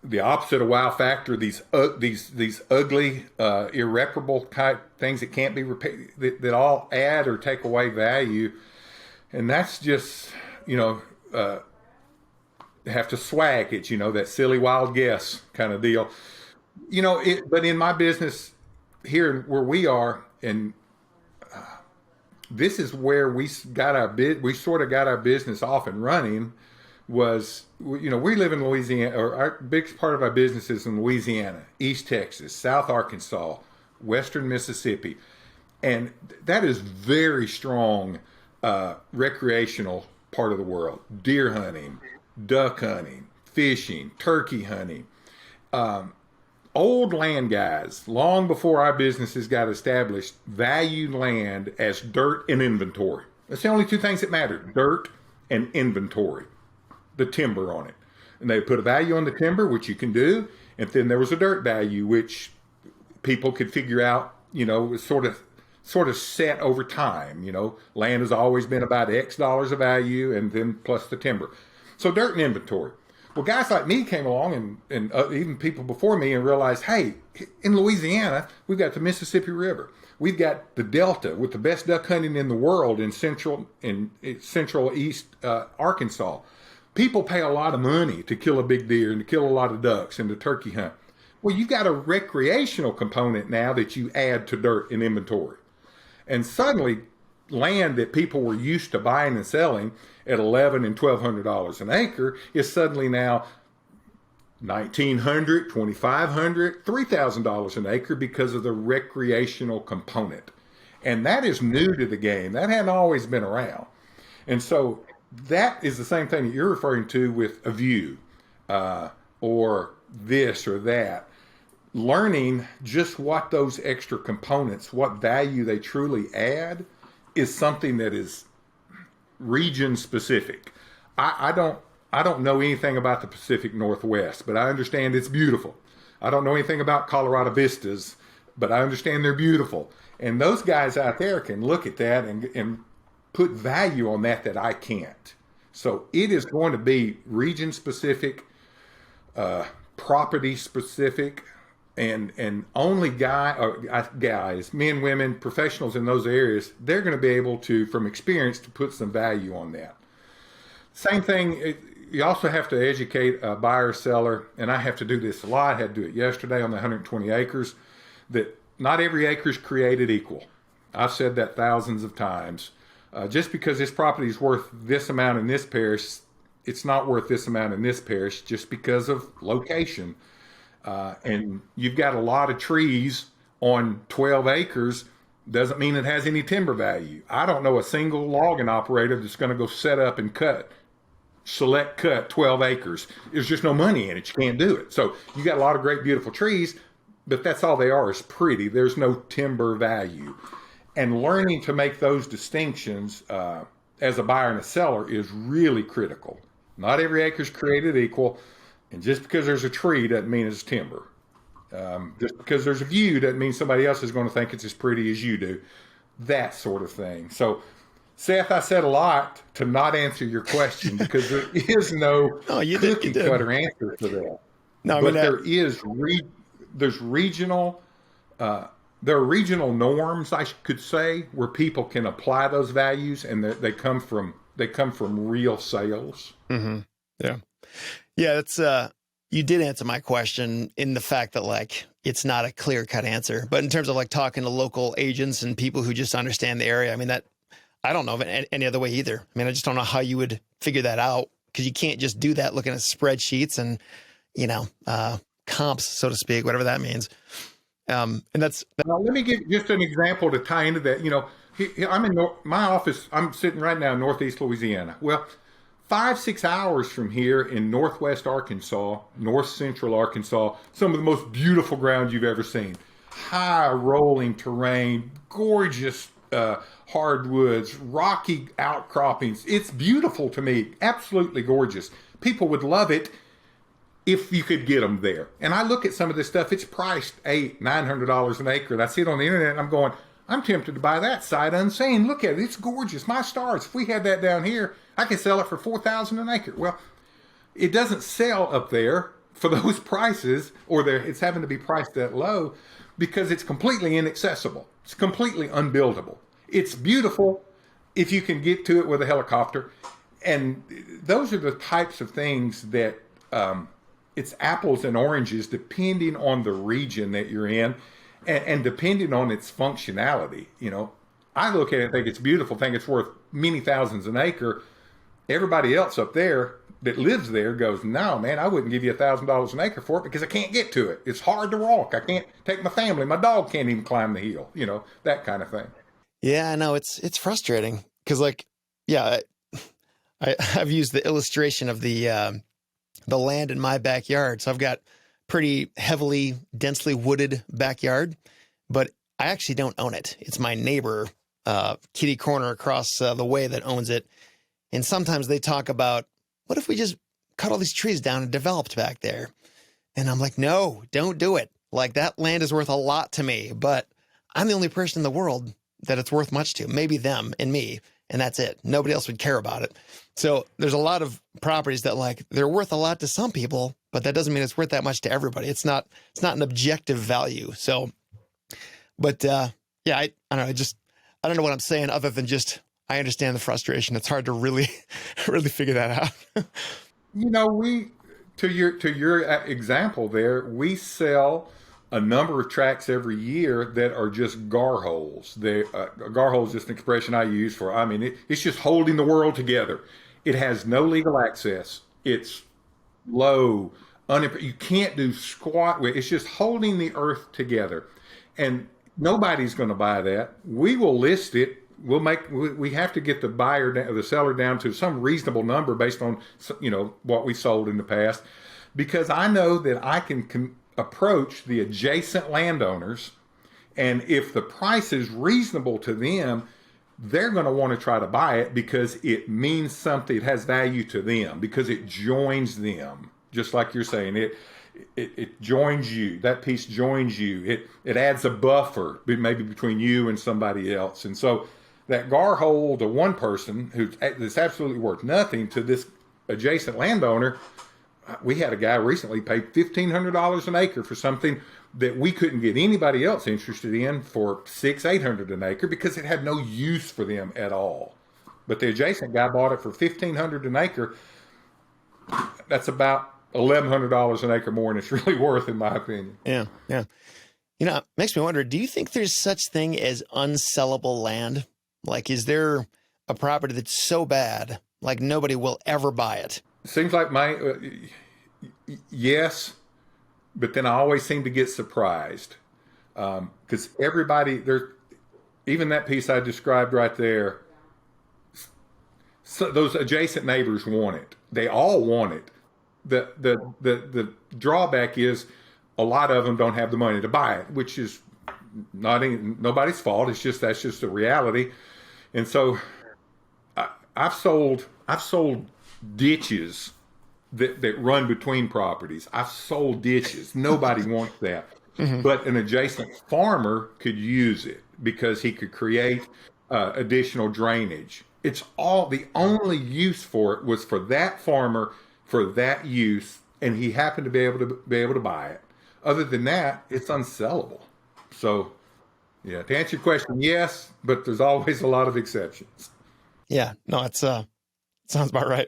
the opposite of wow factor, these ugly, irreparable type things that can't be repaired, that all add or take away value, and that's just have to swag it, that silly wild guess kind of deal, But in my business here where we are, and this is where we sort of got our business off and running. Was, we live in Louisiana, or our biggest part of our business is in Louisiana, East Texas, South Arkansas, Western Mississippi. And that is very strong recreational part of the world. Deer hunting, duck hunting, fishing, turkey hunting. Old land guys, long before our businesses got established, valued land as dirt and inventory. That's the only two things that matter, dirt and inventory. The timber on it, and they put a value on the timber, which you can do, and then there was a dirt value, which people could figure out. Was sort of set over time. Land has always been about X dollars of value, and then plus the timber. So dirt and inventory. Well, guys like me came along, and even people before me, and realized, hey, in Louisiana, we've got the Mississippi River. We've got the Delta with the best duck hunting in the world in central east Arkansas. People pay a lot of money to kill a big deer and to kill a lot of ducks and to turkey hunt. Well, you've got a recreational component now that you add to dirt and inventory. And suddenly, land that people were used to buying and selling at $1,100 and $1,200 an acre is suddenly now $1,900, $2,500, $3,000 an acre because of the recreational component. And that is new to the game. That hadn't always been around. And so that is the same thing that you're referring to with a view or this or that. Learning just what those extra components, what value they truly add, is something that is region specific. I don't know anything about the Pacific Northwest, but I understand it's beautiful. I don't know anything about Colorado Vistas, but I understand they're beautiful. And those guys out there can look at that and put value on that I can't. So it is going to be region specific, property specific, and only guys, men, women, professionals in those areas, they're going to be able to, from experience, to put some value on that. Same thing, you also have to educate a buyer, seller, and I have to do this a lot. I had to do it yesterday on the 120 acres, that not every acre is created equal. I've said that thousands of times. Just because this property is worth this amount in this parish, it's not worth this amount in this parish just because of location. And you've got a lot of trees on 12 acres, doesn't mean it has any timber value. I don't know a single logging operator that's going to go set up and select cut 12 acres. There's just no money in it. You can't do it. So you got a lot of great, beautiful trees, but that's all they are, is pretty. There's no timber value. And learning to make those distinctions as a buyer and a seller is really critical. Not every acre is created equal. And just because there's a tree doesn't mean it's timber. Just because there's a view doesn't mean somebody else is going to think it's as pretty as you do. That sort of thing. So, Seth, I said a lot to not answer your question because there is no cookie cutter answer to that. No, I mean, but there's regional there are regional norms, I could say, where people can apply those values, and they come from real sales. Mm-hmm. Yeah. Yeah. It's, you did answer my question in the fact that like, it's not a clear cut answer, but in terms of like talking to local agents and people who just understand the area, I mean, that I don't know of any other way either. I mean, I just don't know how you would figure that out, because you can't just do that looking at spreadsheets and, comps, so to speak, whatever that means. And that's Now, let me give just an example to tie into that. I'm in my office. I'm sitting right now in Northeast Louisiana. Well, 5-6 hours from here in Northwest Arkansas, North Central Arkansas, some of the most beautiful ground you've ever seen. High rolling terrain, gorgeous hardwoods, rocky outcroppings. It's beautiful to me. Absolutely gorgeous. People would love it if you could get them there. And I look at some of this stuff, it's priced $800-900 an acre. And I see it on the internet and I'm going, I'm tempted to buy that sight unseen. Look at it, it's gorgeous. My stars, if we had that down here, I could sell it for $4,000 an acre. Well, it doesn't sell up there for those prices, or it's having to be priced that low because it's completely inaccessible. It's completely unbuildable. It's beautiful if you can get to it with a helicopter. And those are the types of things that it's apples and oranges depending on the region that you're in and depending on its functionality. I look at it and think it's beautiful, think it's worth many thousands an acre. Everybody else up there that lives there goes, no, man, I wouldn't give you $1,000 an acre for it because I can't get to it. It's hard to walk. I can't take my family. My dog can't even climb the hill, that kind of thing. Yeah, I know it's frustrating because I've used the illustration of the land in my backyard. So I've got pretty heavily, densely wooded backyard, but I actually don't own it. It's my neighbor, kitty corner across the way, that owns it. And sometimes they talk about, what if we just cut all these trees down and developed back there? And I'm like, no, don't do it. Like, that land is worth a lot to me, but I'm the only person in the world that it's worth much to. Maybe them and me, and that's it. Nobody else would care about it. So there's a lot of properties that, like, they're worth a lot to some people, but that doesn't mean it's worth that much to everybody. It's not an objective value. So, but I don't know. I don't know what I'm saying other than just, I understand the frustration. It's hard to really, really figure that out. To your example there, we sell a number of tracts every year that are just gar holes. Gar hole is just an expression I use for, it's just holding the world together. It has no legal access. It's low. You can't do squat with it. It's just holding the earth together. And nobody's going to buy that. We will list it. We have to get the seller down to some reasonable number based on, what we sold in the past, because I know that I can approach the adjacent landowners, and if the price is reasonable to them, they're going to want to try to buy it because it means something. It has value to them because it joins them. Just like you're saying, it joins you. That piece joins you. It adds a buffer maybe between you and somebody else. And so that gar hole to one person that's absolutely worth nothing to this adjacent landowner. We had a guy recently pay $1,500 an acre for something that we couldn't get anybody else interested in for $600-800 an acre because it had no use for them at all. But the adjacent guy bought it for $1,500 an acre. That's about $1,100 an acre more than it's really worth, in my opinion. Yeah. It makes me wonder, do you think there's such thing as unsellable land? Like, is there a property that's so bad, like nobody will ever buy it? Seems like yes, but then I always seem to get surprised because even that piece I described right there, so those adjacent neighbors want it. They all want it. The drawback is a lot of them don't have the money to buy it, which is nobody's fault. That's just a reality. And so I've sold ditches that run between properties. I've sold ditches. Nobody wants that. Mm-hmm. But an adjacent farmer could use it because he could create additional drainage. The only use for it was for that farmer, for that use, and he happened to be able to buy it. Other than that, it's unsellable. So Yeah. To answer your question, yes, but there's always a lot of exceptions. Yeah, no, sounds about right.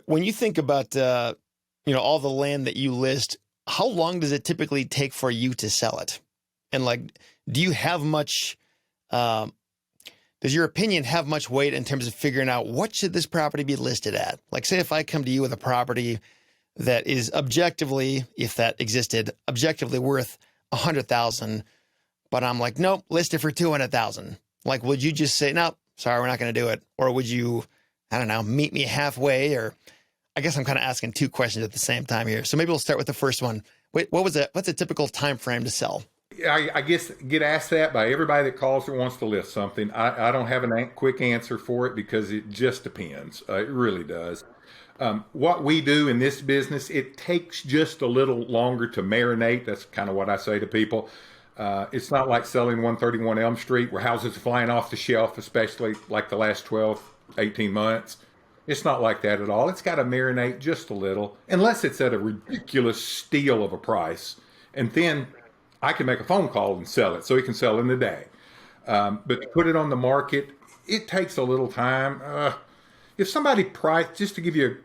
When you think about all the land that you list, how long does it typically take for you to sell it? And like, do you have much? Does your opinion have much weight in terms of figuring out what should this property be listed at? Like, say if I come to you with a property that is objectively, if that existed, objectively worth 100,000, but I'm like, nope, list it for 200,000. Like, would you just say, no, sorry, we're not going to do it? Or would you, I don't know, meet me halfway? Or I guess I'm kind of asking two questions at the same time here. So maybe we'll start with the first one. Wait, what's a typical time frame to sell? I guess get asked that by everybody that calls or wants to list something. I don't have a quick answer for it because it just depends. It really does. What we do in this business, it takes just a little longer to marinate. That's kind of what I say to people. It's not like selling 131 Elm Street where houses are flying off the shelf, especially like the last 12, 18 months. It's not like that at all. It's got to marinate just a little, unless it's at a ridiculous steal of a price. And then I can make a phone call and sell it, so it can sell in a day. But to put it on the market, it takes a little time. If somebody just to give you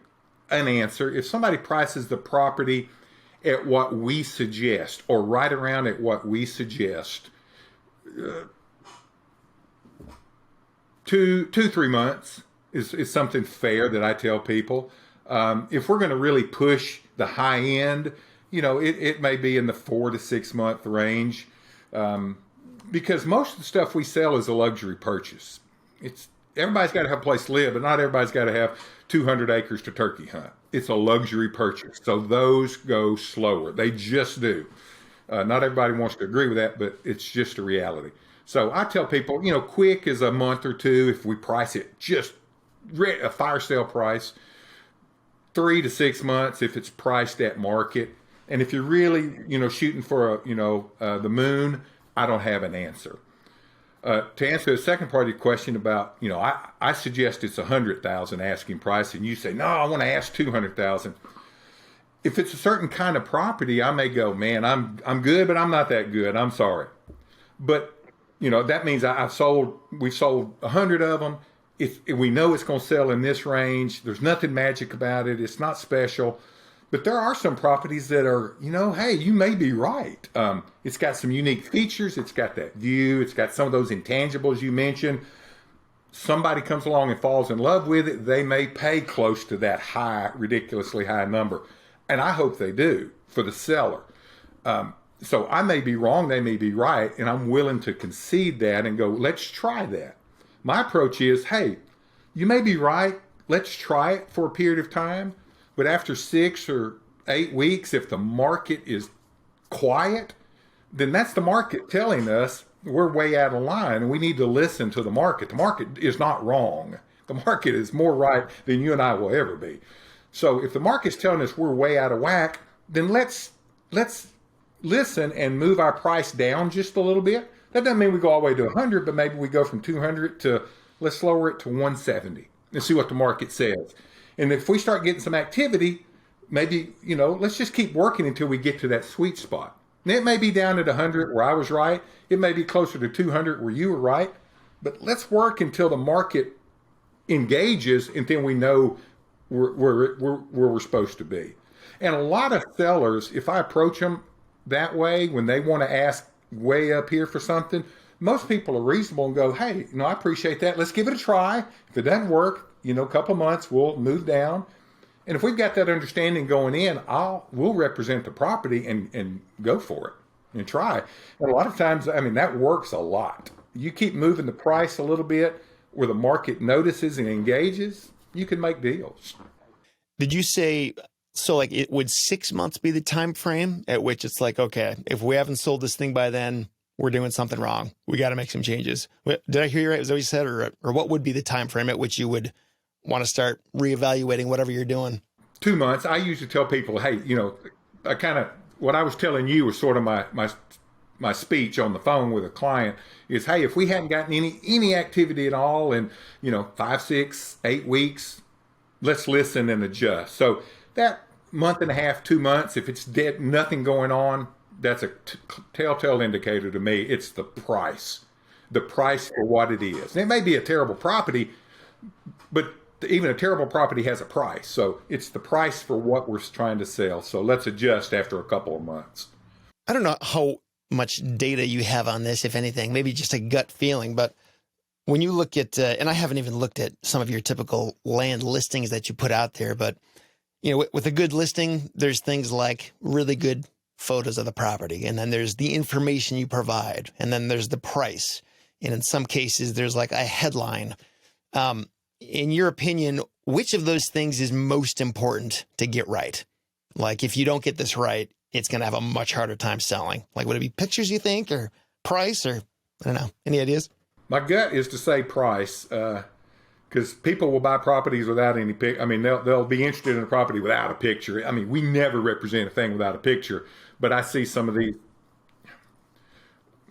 an answer, if somebody prices the property at what we suggest, or right around at what we suggest, 3 months is something fair that I tell people. If we're going to really push the high end, it may be in the 4 to 6 month range, because most of the stuff we sell is a luxury purchase. Everybody's got to have a place to live, but not everybody's got to have 200 acres to turkey hunt. It's a luxury purchase, so those go slower. They just do. Not everybody wants to agree with that, but it's just a reality. So I tell people, quick is a month or two if we price it just a fire sale price. 3 to 6 months if it's priced at market. And if you're really, shooting for the moon, I don't have an answer. To answer the second part of your question about, I suggest it's 100,000 asking price, and you say, no, I want to ask 200,000. If it's a certain kind of property, I may go, man, I'm good, but I'm not that good. I'm sorry. But, that means we sold 100 of them. If we know it's going to sell in this range, there's nothing magic about it. It's not special. But there are some properties that are, hey, you may be right. It's got some unique features. It's got that view. It's got some of those intangibles you mentioned. Somebody comes along and falls in love with it. They may pay close to that ridiculously high number. And I hope they do for the seller. So I may be wrong. They may be right. And I'm willing to concede that and go, let's try that. My approach is, hey, you may be right. Let's try it for a period of time. But after 6 or 8 weeks, if the market is quiet, then that's the market telling us we're way out of line and we need to listen to the market. The market is not wrong. The market is more right than you and I will ever be. So if the market's telling us we're way out of whack, then let's listen and move our price down just a little bit. That doesn't mean we go all the way to 100, but maybe we go from 200 to, let's lower it to 170 and see what the market says. And if we start getting some activity, maybe, let's just keep working until we get to that sweet spot. And it may be down at 100 where I was right. It may be closer to 200 where you were right. But let's work until the market engages and then we know where we're supposed to be. And a lot of sellers, if I approach them that way, when they want to ask way up here for something, most people are reasonable and go, hey, I appreciate that. Let's give it a try. If it doesn't work, a couple months, we'll move down. And if we've got that understanding going in, we'll represent the property and go for it and try. And a lot of times, that works a lot. You keep moving the price a little bit where the market notices and engages, you can make deals. Did you say, so like would 6 months be the time frame at which it's like, okay, if we haven't sold this thing by then, we're doing something wrong. We got to make some changes. Did I hear you right? Was that what you said? Or what would be the time frame at which you would want to start reevaluating whatever you're doing? 2 months. I usually tell people, hey, what I was telling you was sort of my speech on the phone with a client is, hey, if we hadn't gotten any activity at all in, 5, 6, 8 weeks, let's listen and adjust. So that month and a half, 2 months, if it's dead, nothing going on, that's a telltale indicator to me. It's the price for what it is. And it may be a terrible property, but even a terrible property has a price. So it's the price for what we're trying to sell. So let's adjust after a couple of months. I don't know how much data you have on this, if anything, maybe just a gut feeling, but when you look at, and I haven't even looked at some of your typical land listings that you put out there, but with a good listing, there's things like really good photos of the property, and then there's the information you provide, and then there's the price. And in some cases, there's like a headline. In your opinion, which of those things is most important to get right? Like if you don't get this right, it's going to have a much harder time selling. Like, would it be pictures, you think, or price, or I don't know, any ideas? My gut is to say price, because people will buy properties without any pic. I mean, they'll be interested in a property without a picture. I mean, we never represent a thing without a picture, but I see some of these.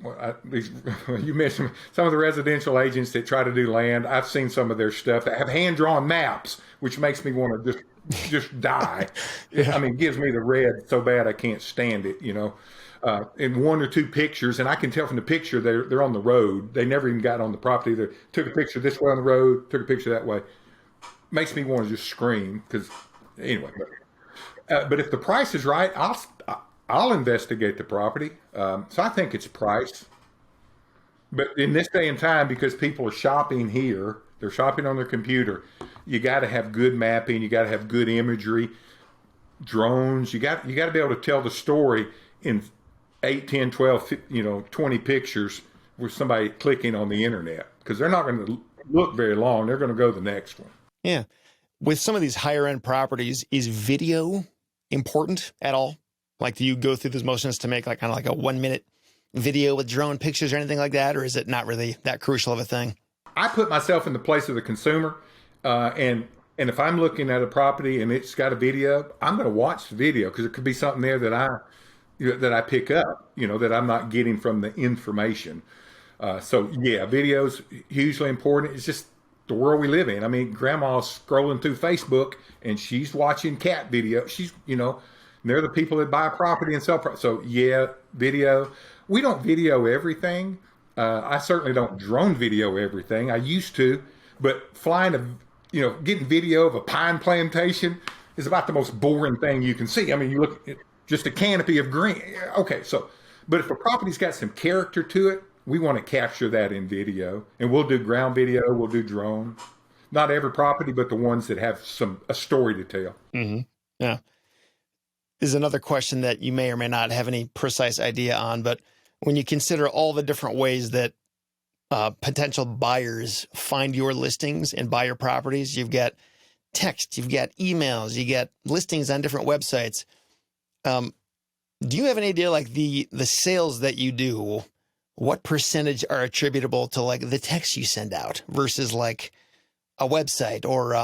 You mentioned some of the residential agents that try to do land. I've seen some of their stuff that have hand-drawn maps, which makes me want to just die. Yeah. I mean, it gives me the red so bad I can't stand it, in one or two pictures, and I can tell from the picture they're on the road. They never even got on the property. They took a picture this way on the road, took a picture that way. Makes me want to just scream because, anyway. But if the price is right, I'll investigate the property. So I think it's price. But in this day and time, because people are shopping here, they're shopping on their computer, you got to have good mapping. You got to have good imagery, drones. You got to be able to tell the story in 8, 10, 12, 20 pictures with somebody clicking on the internet, because they're not going to look very long. They're going to go to the next one. Yeah. With some of these higher end properties, is video important at all? Like, do you go through those motions to make like kind of like a 1 minute video with drone pictures or anything like that? Or is it not really that crucial of a thing? I put myself in the place of the consumer. And if I'm looking at a property and it's got a video, I'm going to watch the video, because it could be something there that I pick up, that I'm not getting from the information. So yeah, video's hugely important. It's just the world we live in. I mean, grandma's scrolling through Facebook and she's watching cat video. She's, they're the people that buy property and sell property. So yeah, video. We don't video everything. I certainly don't drone video everything. I used to, but getting video of a pine plantation is about the most boring thing you can see. I mean, you look at just a canopy of green. Okay, but if a property's got some character to it, we want to capture that in video, and we'll do ground video, we'll do drone. Not every property, but the ones that have a story to tell. Mm-hmm. Yeah. This is another question that you may or may not have any precise idea on, but when you consider all the different ways that potential buyers find your listings and buy your properties, you've got text, you've got emails, you get listings on different websites. Do you have an idea, like the sales that you do, what percentage are attributable to like the text you send out versus like a website, or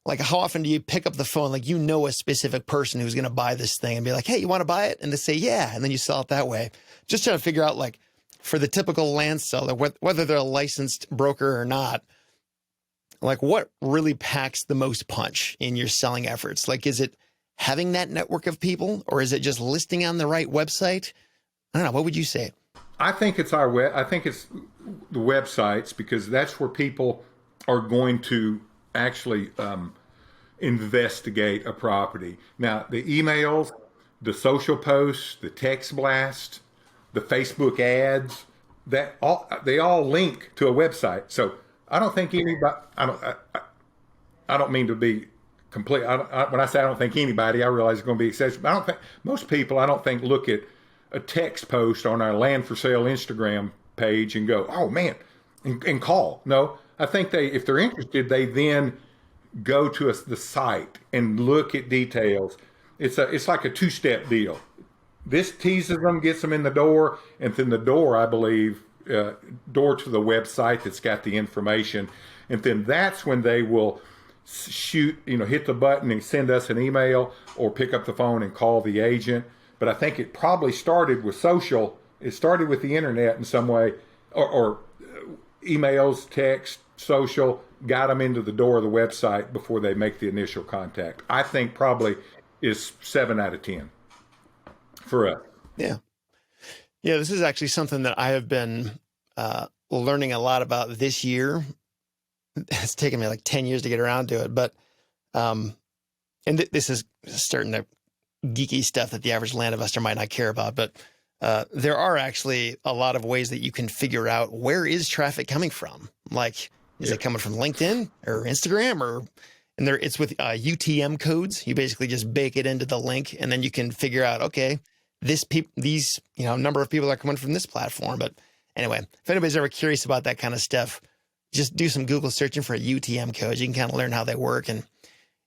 like how often do you pick up the phone, like a specific person who's going to buy this thing and be like, hey, you want to buy it? And they say, yeah. And then you sell it that way. Just trying to figure out, like, for the typical land seller, whether they're a licensed broker or not, like what really packs the most punch in your selling efforts? Like, is it having that network of people, or is it just listing on the right website? I don't know. What would you say? I think it's I think it's the websites, because that's where people are going to actually investigate a property. Now, the emails, the social posts, the text blast, the Facebook ads, they all link to a website. So I don't think anybody. I don't mean to be complete. When I say I don't think anybody, I realize it's going to be excessive. But I don't think most people. I don't think look at a text post on our land for sale Instagram page and go, oh man, and call. No, I think if they're interested, they then go to the site and look at details. It's like a two-step deal. This teases them, gets them in the door, and then the door, I believe, door to the website that's got the information. And then that's when they will hit the button and send us an email or pick up the phone and call the agent. But I think it probably started with social. It started with the internet in some way, or emails, text, social, got them into the door of the website before they make the initial contact. I think probably is 7 out of 10 for us. Yeah. Yeah, this is actually something that I have been learning a lot about this year. It's taken me like 10 years to get around to it, but this is starting to geeky stuff that the average land investor might not care about, but there are actually a lot of ways that you can figure out where is traffic coming from. Like, is it coming from LinkedIn or Instagram and it's with UTM codes. You basically just bake it into the link, and then you can figure out, okay, these number of people are coming from this platform. But anyway, if anybody's ever curious about that kind of stuff, just do some Google searching for UTM codes. You can kind of learn how they work, and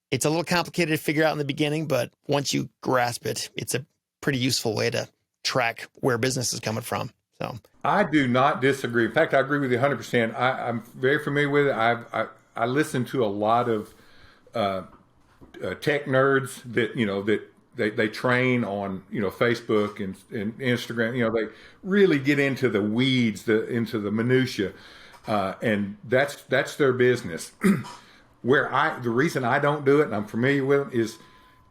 it's a little complicated to figure out in the beginning, but once you grasp it, it's a pretty useful way to track where business is coming from. So I do not disagree. In fact, I agree with you 100%. I'm very familiar with it. I listen to a lot of tech nerds that they train on Facebook and Instagram. They really get into the weeds, into the minutia, and that's their business. The reason I don't do it, and I'm familiar with it,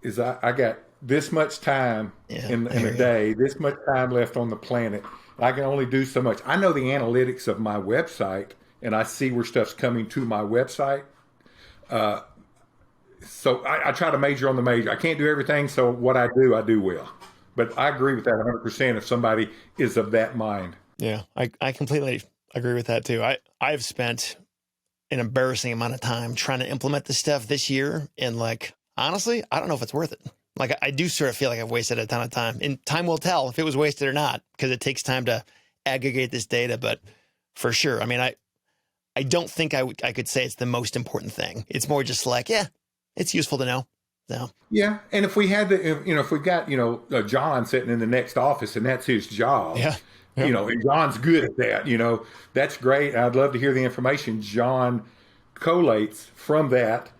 is I got this much time in a day, this much time left on the planet. I can only do so much. I know the analytics of my website, and I see where stuff's coming to my website. So I try to major on the major. I can't do everything, so what I do well. But I agree with that 100% if somebody is of that mind. Yeah, I completely agree with that too. I've spent an embarrassing amount of time trying to implement this stuff this year, and honestly, I don't know if it's worth it. I do sort of feel like I've wasted a ton of time, and time will tell if it was wasted or not, because it takes time to aggregate this data. But for sure, I mean, I don't think I could say it's the most important thing. It's more just it's useful to know. So yeah, and if we had if we got John sitting in the next office and that's his job, and John's good at that, that's great. I'd love to hear the information John collates from that,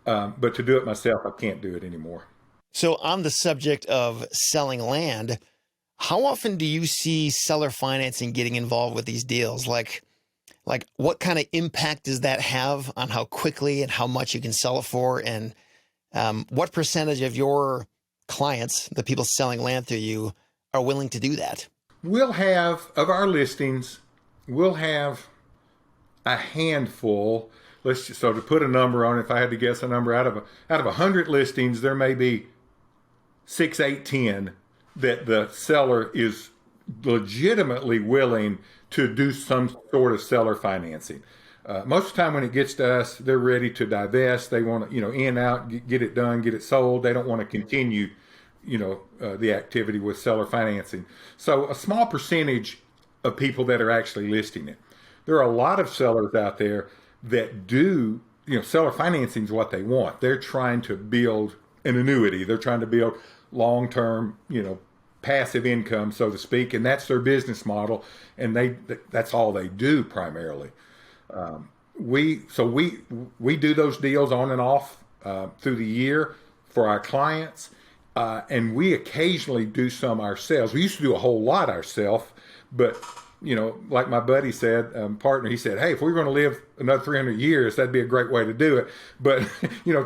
but to do it myself, I can't do it anymore. So on the subject of selling land, how often do you see seller financing getting involved with these deals? Like what kind of impact does that have on how quickly and how much you can sell it for? And what percentage of your clients, the people selling land through you, are willing to do that? We'll have, of our listings, we'll have a handful. So to put a number on it, if I had to guess a number, out of 100 listings, there may be 6, 8, 10 that the seller is legitimately willing to do some sort of seller financing. Most of the time when it gets to us, they're ready to divest. They want to, in, out, get it done, get it sold. They don't want to continue, the activity with seller financing. So a small percentage of people that are actually listing it. There are a lot of sellers out there that do, seller financing is what they want. They're trying to build an annuity. They're trying to build long-term, passive income, so to speak, and that's their business model, and that's all they do primarily. We do those deals on and off through the year for our clients, and we occasionally do some ourselves. We used to do a whole lot ourselves, but like my buddy said, partner, he said, hey, if we were going to live another 300 years, that'd be a great way to do it. But,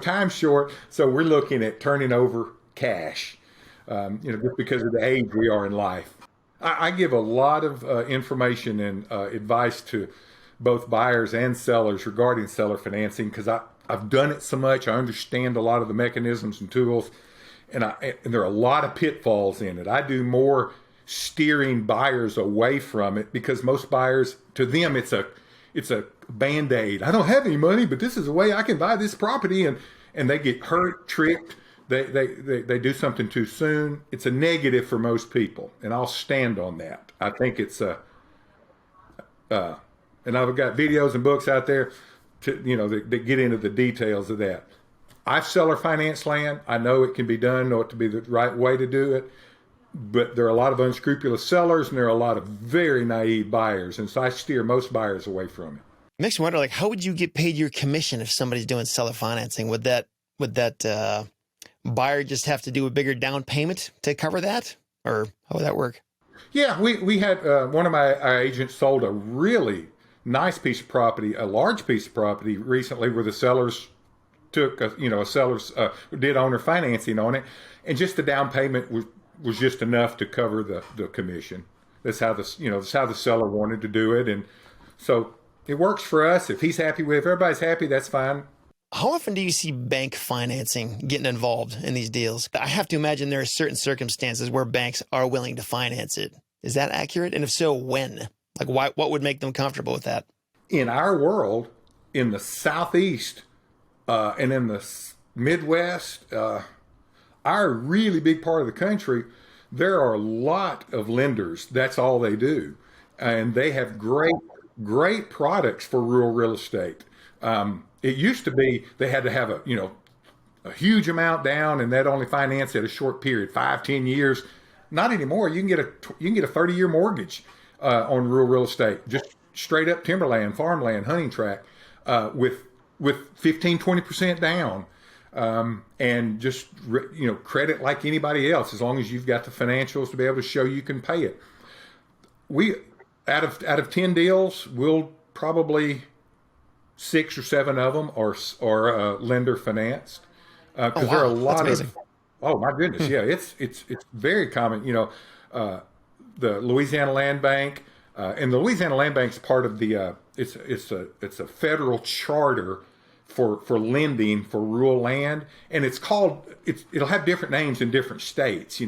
time's short, so we're looking at turning over cash, just because of the age we are in life. I give a lot of information and advice to both buyers and sellers regarding seller financing, because I've done it so much. I understand a lot of the mechanisms and tools, and there are a lot of pitfalls in it. I do more steering buyers away from it, because most buyers, to them, it's a Band-Aid. I don't have any money, but this is a way I can buy this property, and they get hurt, tricked. They do something too soon. It's a negative for most people, and I'll stand on that. I think it's and I've got videos and books out there that get into the details of that. I've seller financed land. I know it can be done, know it to be the right way to do it. But there are a lot of unscrupulous sellers, and there are a lot of very naive buyers. And so I steer most buyers away from it. It makes me wonder, how would you get paid your commission if somebody's doing seller financing? Would that buyer just have to do a bigger down payment to cover that? Or how would that work? Yeah, we had one of our agents sold a really nice piece of property, a large piece of property recently, where the sellers took, did owner financing on it. And just the down payment was just enough to cover the commission. That's how that's how the seller wanted to do it, and so it works for us. If he's happy with, if everybody's happy, that's fine. How often do you see bank financing getting involved in these deals? I have to imagine there are certain circumstances where banks are willing to finance it. Is that accurate? And if so, when? Like, why? What would make them comfortable with that? In our world, in the Southeast and in the Midwest, our really big part of the country, there are a lot of lenders. That's all they do. And they have great products for rural real estate. It used to be they had to have a huge amount down, and that only finance at a short period, 5-10 years. Not anymore. You can get a 30-year mortgage on rural real estate, just straight up timberland, farmland, hunting tract, with 15-20% down, and just credit like anybody else, as long as you've got the financials to be able to show you can pay it. We out of 10 deals, we'll probably 6 or 7 of them are lender financed, because there are a lot of, oh my goodness, yeah, it's very common. The Louisiana Land Bank, and the Louisiana Land Bank is part of the it's a federal charter for lending for rural land, and it'll have different names in different states.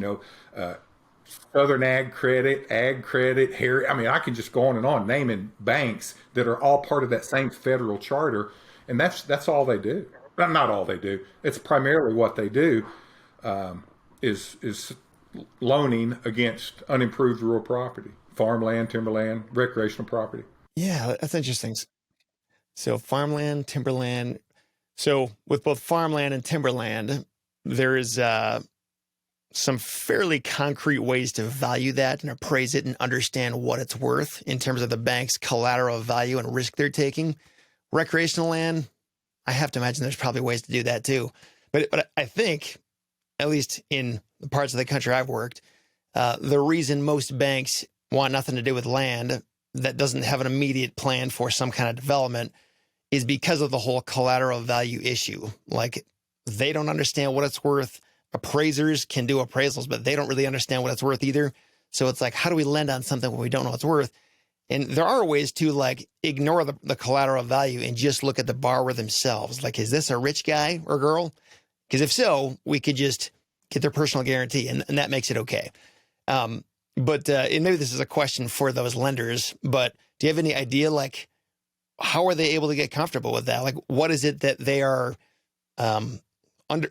Southern Ag Credit, I mean, I can just go on and on naming banks that are all part of that same federal charter, and that's all they do. Not all they do. It's primarily what they do, is loaning against unimproved rural property, farmland, timberland, recreational property. Yeah, that's interesting. So farmland, timberland. So with both farmland and timberland, there is some fairly concrete ways to value that and appraise it and understand what it's worth in terms of the bank's collateral value and risk they're taking. Recreational land, I have to imagine there's probably ways to do that too. But I think, at least in the parts of the country I've worked, the reason most banks want nothing to do with land that doesn't have an immediate plan for some kind of development is because of the whole collateral value issue. Like, they don't understand what it's worth. Appraisers can do appraisals, but they don't really understand what it's worth either. So it's like, how do we lend on something when we don't know what it's worth? And there are ways to ignore the collateral value and just look at the borrower themselves. Like, is this a rich guy or girl? Because if so, we could just get their personal guarantee, and that makes it okay. And maybe this is a question for those lenders, but do you have any idea, how are they able to get comfortable with that? Like, what is it that they are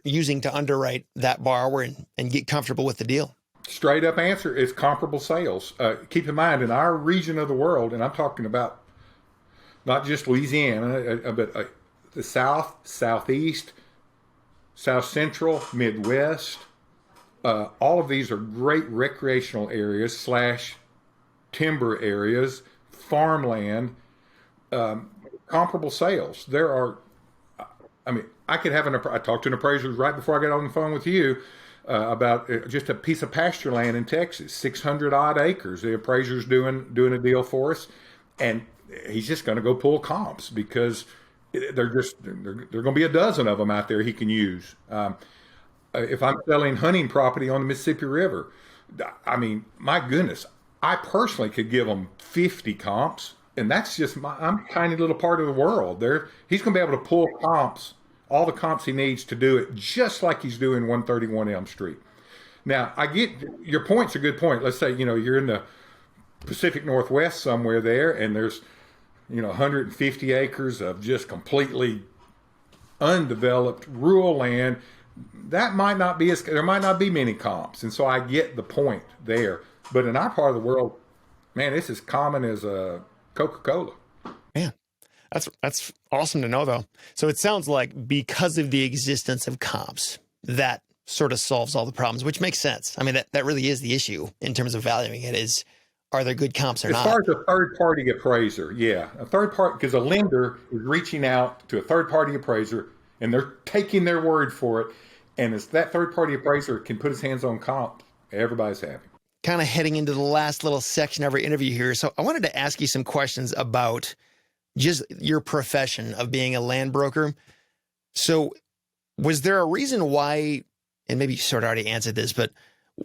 using to underwrite that borrower and get comfortable with the deal? Straight up answer is comparable sales. Keep in mind, in our region of the world, and I'm talking about not just Louisiana, but the South, Southeast, South Central, Midwest, all of these are great recreational areas / timber areas, farmland, comparable sales. There are, I could have I talked to an appraiser right before I got on the phone with you about just a piece of pasture land in Texas, 600 odd acres. The appraiser's doing a deal for us, and he's just going to go pull comps because they're going to be a dozen of them out there he can use. If I'm selling hunting property on the Mississippi River, my goodness, I personally could give them 50 comps, and that's just I'm a tiny little part of the world. He's going to be able to pull comps, all the comps he needs to do it, just like he's doing 131 Elm Street. Now, I get your point's a good point. Let's say you're in the Pacific Northwest somewhere there, and there's 150 acres of just completely undeveloped rural land. There might not be many comps, and so I get the point there. But in our part of the world, man, it's as common as Coca-Cola. Man, that's awesome to know, though. So it sounds like because of the existence of comps, that sort of solves all the problems, which makes sense. That really is the issue in terms of valuing it is, are there good comps or not? As far as a third-party appraiser, yeah. A third party, because a lender is reaching out to a third-party appraiser, and they're taking their word for it. And as that third-party appraiser can put his hands on comps, everybody's happy. Kind of heading into the last little section of our interview here. So I wanted to ask you some questions about just your profession of being a land broker. So was there a reason why, and maybe you sort of already answered this, but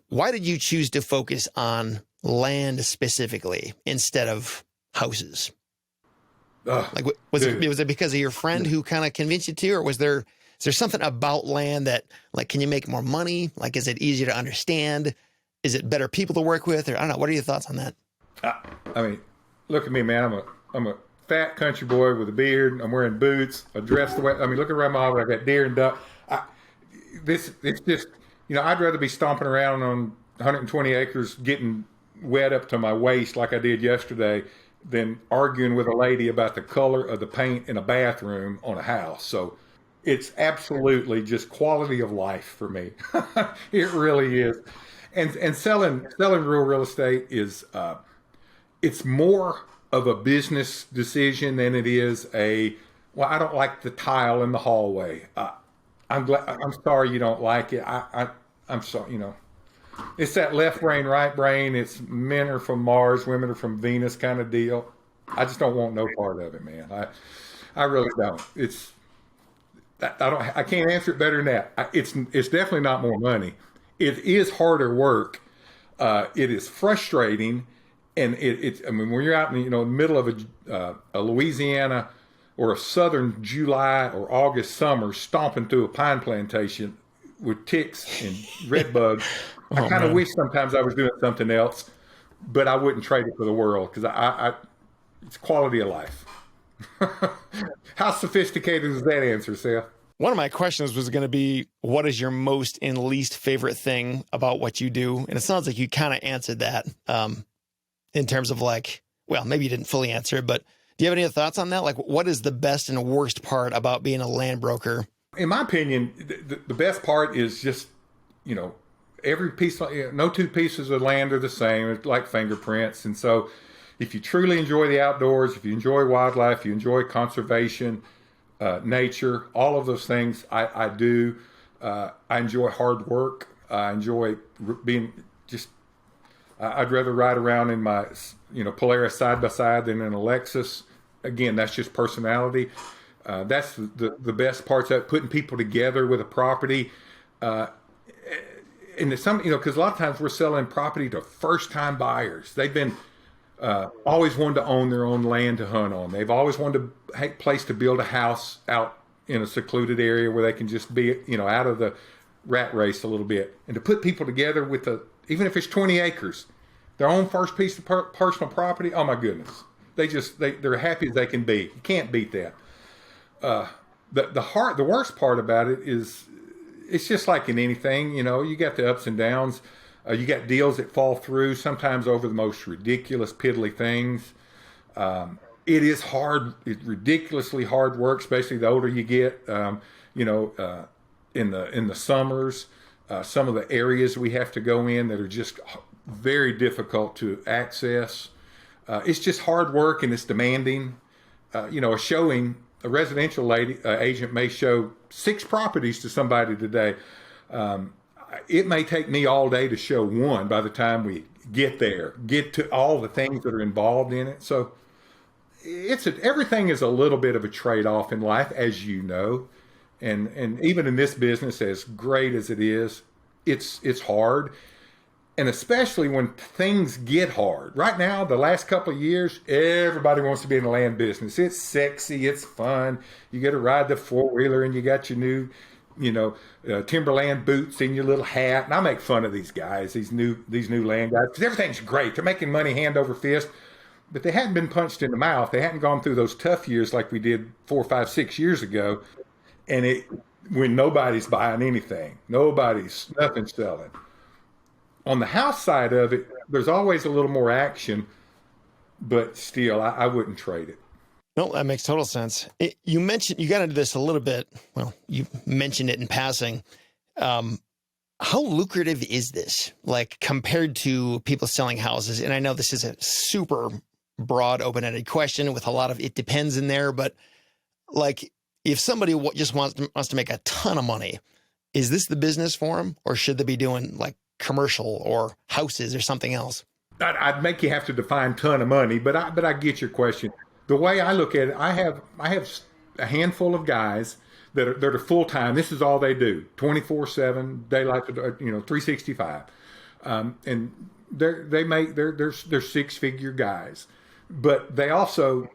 why did you choose to focus on land specifically instead of houses? Like, was it because of your friend who kind of convinced you to, or is there something about land that, like, can you make more money? Like, is it easier to understand? Is it better people to work with? Or I don't know. What are your thoughts on that? I mean, look at me, man. I'm a fat country boy with a beard. I'm wearing boots. I dress the way. I mean, look around my house. I got deer and duck. It's just, I'd rather be stomping around on 120 acres, getting wet up to my waist like I did yesterday, than arguing with a lady about the color of the paint in a bathroom on a house. So it's absolutely just quality of life for me. It really is. And selling real estate is, it's more of a business decision than it is I don't like the tile in the hallway. I'm sorry you don't like it. I'm sorry, It's that left brain, right brain. It's men are from Mars, women are from Venus kind of deal. I just don't want no part of it, man. I really don't. I can't answer it better than that. It's definitely not more money. It is harder work. It is frustrating, and I mean, when you're out in the middle of a Louisiana or a southern July or August summer, stomping through a pine plantation with ticks and red bugs. I kind of wish sometimes I was doing something else, but I wouldn't trade it for the world because it's quality of life. How sophisticated is that answer, Seth? One of my questions was going to be, what is your most and least favorite thing about what you do? And it sounds like you kind of answered that in terms of like, well, maybe you didn't fully answer it, but do you have any thoughts on that? Like, what is the best and worst part about being a land broker? In my opinion, the best part is just, every piece, no two pieces of land are the same. It's like fingerprints. And so if you truly enjoy the outdoors, if you enjoy wildlife, you enjoy conservation, nature, all of those things I do. I enjoy hard work. I enjoy being I'd rather ride around in my, Polaris side by side than in a Lexus. Again, that's just personality. That's the best parts of it, putting people together with a property. And it's something, because a lot of times we're selling property to first time buyers. They've been always wanted to own their own land to hunt on. They've always wanted a place to build a house out in a secluded area where they can just be, out of the rat race a little bit. And to put people together with even if it's 20 acres, their own first piece of personal property, oh my goodness. They're happy as they can be. You can't beat that. The worst part about it is it's just like in anything, you got the ups and downs. You got deals that fall through sometimes over the most ridiculous, piddly things. It is hard. It's ridiculously hard work, especially the older you get. In the summers, some of the areas we have to go in that are just very difficult to access. It's just hard work and it's demanding. A residential agent may show 6 properties to somebody today. It may take me all day to show one by the time we get to all the things that are involved in it. So everything is a little bit of a trade-off in life, as you know. And even in this business, as great as it is, it's hard. And especially when things get hard. Right now, the last couple of years, everybody wants to be in the land business. It's sexy. It's fun. You get to ride the four-wheeler and you got your new, Timberland boots and your little hat. And I make fun of these guys, these new land guys, because everything's great. They're making money hand over fist, but they hadn't been punched in the mouth. They hadn't gone through those tough years like we did 4, 5, 6 years ago. And when nobody's buying anything, nothing's selling. On the house side of it, there's always a little more action, but still, I wouldn't trade it. No, that makes total sense. You got into this a little bit. Well, you mentioned it in passing. How lucrative is this, like, compared to people selling houses? And I know this is a super broad, open-ended question with a lot of it depends in there, but like, if somebody just wants to make a ton of money, is this the business for them, or should they be doing like commercial or houses or something else? I'd make you have to define ton of money, but I get your question. The way I look at it, I have a handful of guys that are full time. This is all they do, 24/7, daylight, 365. And they're six-figure guys, but they also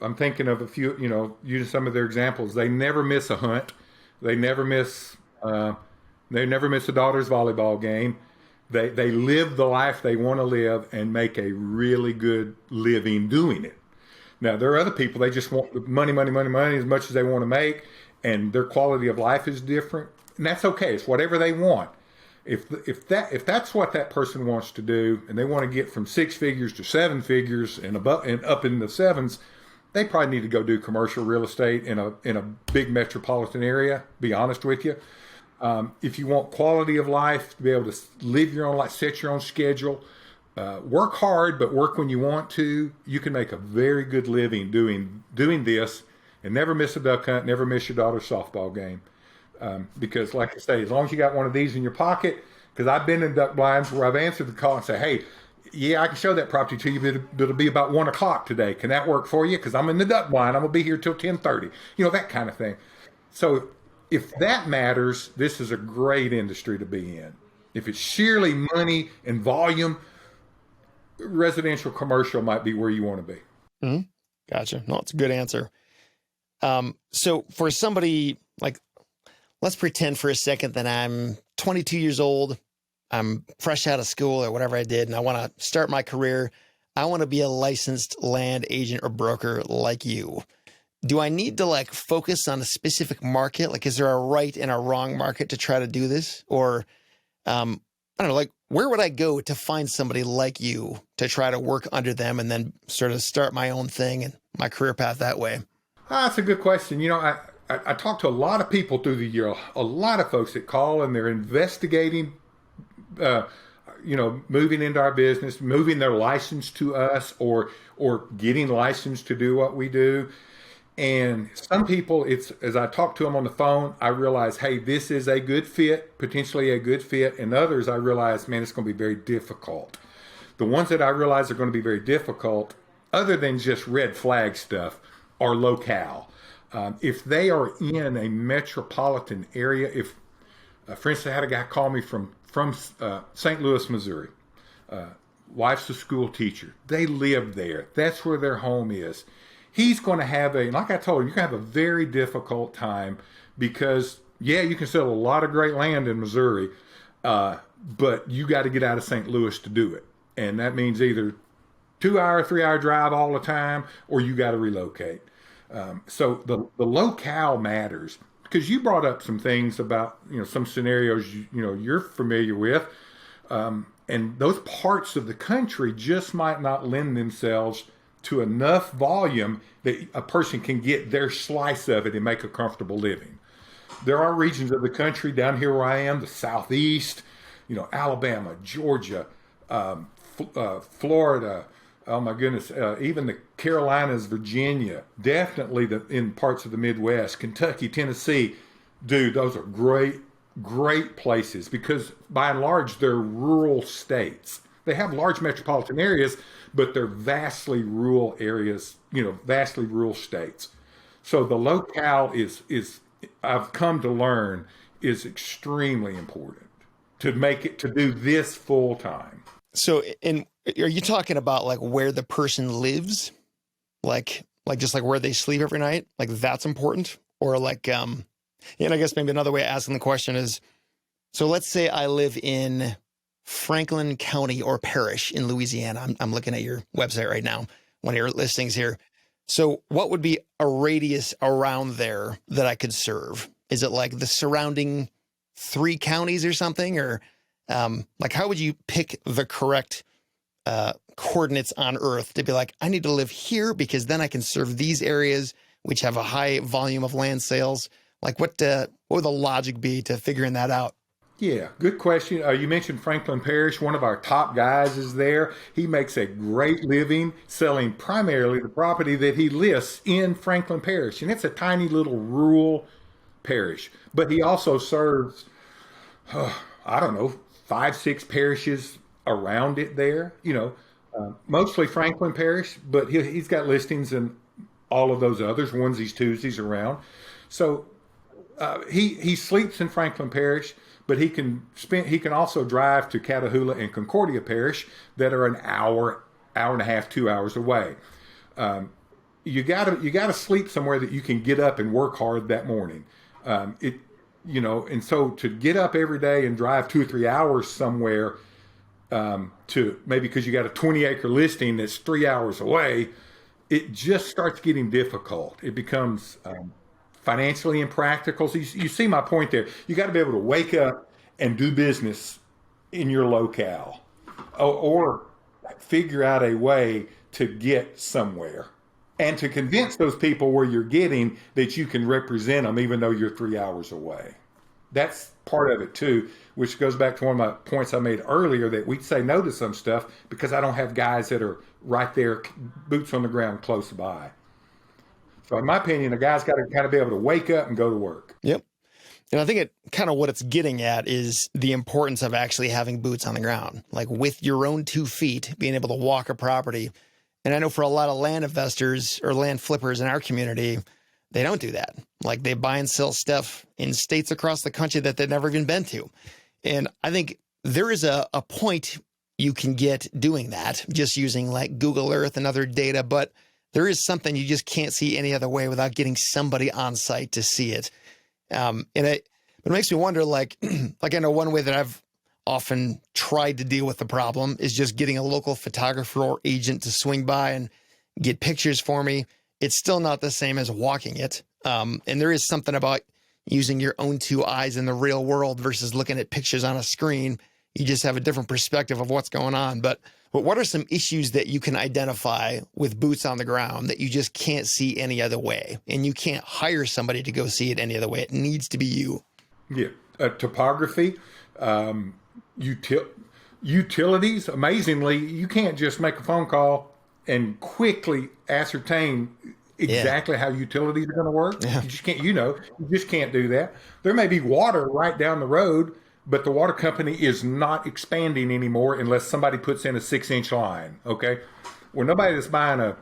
I'm thinking of a few, using some of their examples. They never miss a hunt. They never miss a daughter's volleyball game. They live the life they want to live and make a really good living doing it. Now, there are other people, they just want money, money, money, money as much as they want to make, and their quality of life is different. And that's okay. It's whatever they want. If that's what that person wants to do, and they want to get from six figures to seven figures and up in the sevens, they probably need to go do commercial real estate in a big metropolitan area. Be honest with you. If you want quality of life, to be able to live your own life, set your own schedule, work hard, but work when you want to, you can make a very good living doing this, and never miss a duck hunt, never miss your daughter's softball game. Because like I say, as long as you got one of these in your pocket, because I've been in duck blinds where I've answered the call and say, hey, yeah, I can show that property to you, but it'll be about 1 o'clock today. Can that work for you? Because I'm in the duck blind. I'm going to be here till 10:30. That kind of thing. So if that matters, this is a great industry to be in. If it's sheerly money and volume, residential commercial might be where you want to be. Mm-hmm. Gotcha. No, it's a good answer. So for somebody like, let's pretend for a second that I'm 22 years old. I'm fresh out of school or whatever I did, and I want to start my career. I want to be a licensed land agent or broker like you. Do I need to focus on a specific market? Is there a right and a wrong market to try to do this? Or, I don't know, where would I go to find somebody like you to try to work under them and then sort of start my own thing and my career path that way? That's a good question. I talk to a lot of people through the year, a lot of folks that call and they're investigating, moving into our business, moving their license to us or getting licensed to do what we do. And some people, as I talk to them on the phone, I realize, hey, this is a good fit, potentially a good fit. And others, I realize, man, it's going to be very difficult. The ones that I realize are going to be very difficult, other than just red flag stuff, are locale. If they are in a metropolitan area, for instance, I had a guy call me from St. Louis, Missouri. Wife's a school teacher. They live there. That's where their home is. He's going to have like I told you, you're going to have a very difficult time because, yeah, you can sell a lot of great land in Missouri, but you got to get out of St. Louis to do it. And that means either 2-hour, 3-hour drive all the time, or you got to relocate. So the locale matters, because you brought up some things about, some scenarios, you're familiar with, and those parts of the country just might not lend themselves to enough volume that a person can get their slice of it and make a comfortable living. There are regions of the country down here where I am, the Southeast, Alabama, Georgia, Florida, oh my goodness, even the Carolinas, Virginia, definitely in parts of the Midwest, Kentucky, Tennessee. Dude, those are great, great places because by and large, they're rural states. They have large metropolitan areas, but they're vastly rural areas, vastly rural states. So the locale is I've come to learn, is extremely important to make it, to do this full time. So are you talking about where the person lives? Just where they sleep every night? That's important? Or I guess maybe another way of asking the question is, so let's say I live in Franklin County or Parish in Louisiana. I'm looking at your website right now, one of your listings here. So what would be a radius around there that I could serve? Is it the surrounding 3 counties or something? Or how would you pick the correct coordinates on Earth to be I need to live here because then I can serve these areas which have a high volume of land sales? What would the logic be to figuring that out? Yeah, good question. You mentioned Franklin Parish. One of our top guys is there. He makes a great living selling primarily the property that he lists in Franklin Parish. And it's a tiny little rural parish. But he also serves, 5, 6 parishes around it there. Mostly Franklin Parish, but he's got listings in all of those others, onesies, twosies around. So he sleeps in Franklin Parish, but he can also drive to Catahoula and Concordia Parish that are an hour and a half, 2 hours away. You gotta sleep somewhere that you can get up and work hard that morning. And so to get up every day and drive 2 or 3 hours somewhere, to maybe because you got a 20-acre listing that's 3 hours away, it just starts getting difficult. It becomes financially impractical. So you see my point there. You got to be able to wake up and do business in your locale, or figure out a way to get somewhere and to convince those people where you're getting that you can represent them even though you're 3 hours away. That's part of it too, which goes back to one of my points I made earlier, that we say no to some stuff because I don't have guys that are right there, boots on the ground close by. So in my opinion, a guy's got to kind of be able to wake up and go to work. Yep. And I think what it's getting at is the importance of actually having boots on the ground, like with your own 2 feet, being able to walk a property. And I know for a lot of land investors or land flippers in our community, they don't do that. Like they buy and sell stuff in states across the country that they've never even been to. And I think there is a point you can get doing that, just using like Google Earth and other data, but there is something you just can't see any other way without getting somebody on site to see it. But it makes me wonder, like I know one way that I've often tried to deal with the problem is just getting a local photographer or agent to swing by and get pictures for me. It's still not the same as walking it. And there is something about using your own 2 eyes in the real world versus looking at pictures on a screen. You just have a different perspective of what's going on. But what are some issues that you can identify with boots on the ground that you just can't see any other way? And you can't hire somebody to go see it any other way. It needs to be you. Yeah. Topography, utilities. Amazingly, you can't just make a phone call and quickly ascertain exactly how utilities are going to work. Yeah. You just can't, you just can't do that. There may be water right down the road, but the water company is not expanding anymore unless somebody puts in a 6-inch line. Okay. Well, nobody that's buying a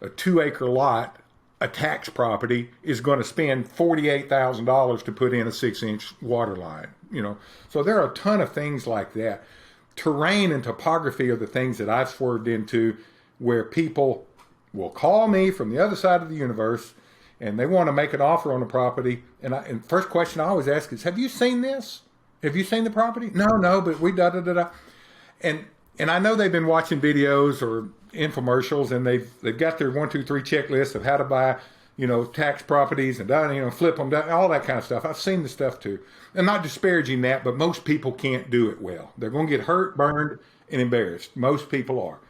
2-acre lot, a tax property, is going to spend $48,000 to put in a 6-inch water line, So there are a ton of things like that. Terrain and topography are the things that I've swerved into, where people will call me from the other side of the universe and they want to make an offer on the property. And first question I always ask is, have you seen this? Have you seen the property? No, but we da-da-da-da. And I know they've been watching videos or infomercials, and they've got their 1, 2, 3 checklist of how to buy, tax properties and, flip them, all that kind of stuff. I've seen the stuff too. I'm not disparaging that, but most people can't do it well. They're going to get hurt, burned, and embarrassed. Most people are.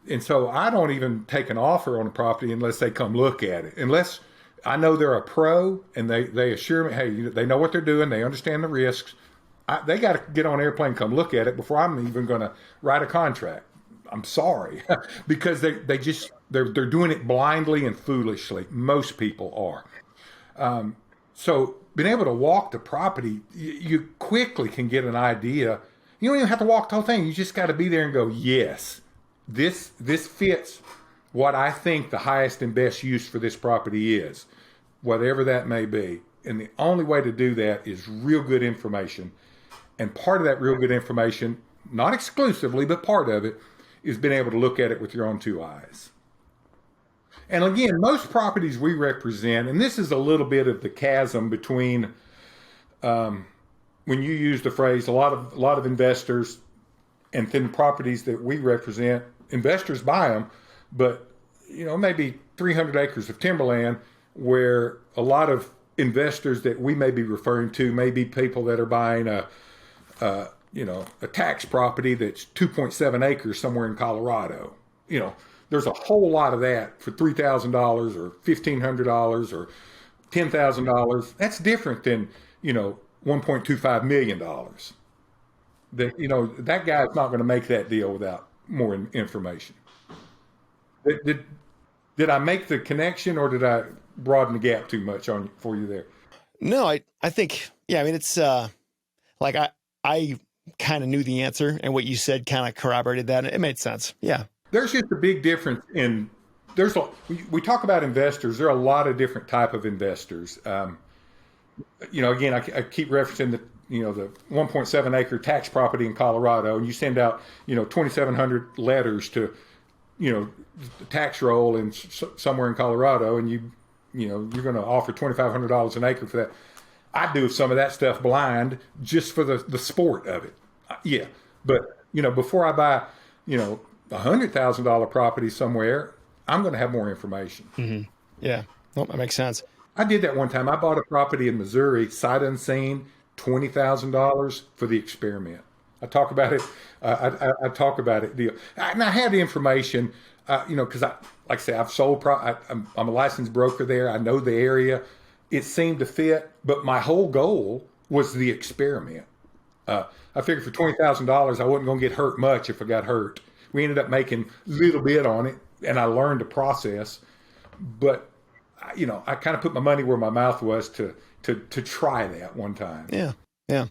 And so I don't even take an offer on a property unless they come look at it. Unless I know they're a pro and they assure me, hey, they know what they're doing. They understand the risks. They got to get on an airplane, come look at it before I'm even going to write a contract. I'm sorry, because they're doing it blindly and foolishly. Most people are. So being able to walk the property, you quickly can get an idea. You don't even have to walk the whole thing. You just got to be there and go, yes, this fits what I think the highest and best use for this property is, whatever that may be. And the only way to do that is real good information. And part of that real good information, not exclusively, but part of it, is being able to look at it with your own 2 eyes. And again, most properties we represent, and this is a little bit of the chasm between when you use the phrase a lot of investors, and then properties that we represent, investors buy them, but maybe 300 acres of timberland, where a lot of investors that we may be referring to may be people that are buying a tax property that's 2.7 acres somewhere in Colorado. There's a whole lot of that for $3,000 or $1,500 or $10,000. That's different than, $1.25 million. That guy's not going to make that deal without more information. Did I make the connection, or did I broaden the gap too much for you there? No, I think, it's like I kind of knew the answer, and what you said kind of corroborated that. It made sense. Yeah. There's just a big difference we talk about investors. There are a lot of different type of investors. Again, I keep referencing the 1.7 acre tax property in Colorado, and you send out, 2,700 letters to, the tax roll in somewhere in Colorado, and you're going to offer $2,500 an acre for that. I do some of that stuff blind just for the sport of it. Yeah. But, before I buy, $100,000 property somewhere, I'm going to have more information. Mm-hmm. Yeah. Well, that makes sense. I did that one time. I bought a property in Missouri, sight unseen, $20,000 for the experiment. I talk about it. I talk about it. And I had the information, because like I say, I've sold. I'm a licensed broker there. I know the area. It seemed to fit, but my whole goal was the experiment. I figured for $20,000, I wasn't going to get hurt much if I got hurt. We ended up making a little bit on it, and I learned the process. But I kind of put my money where my mouth was to try that one time. Yeah. Yeah.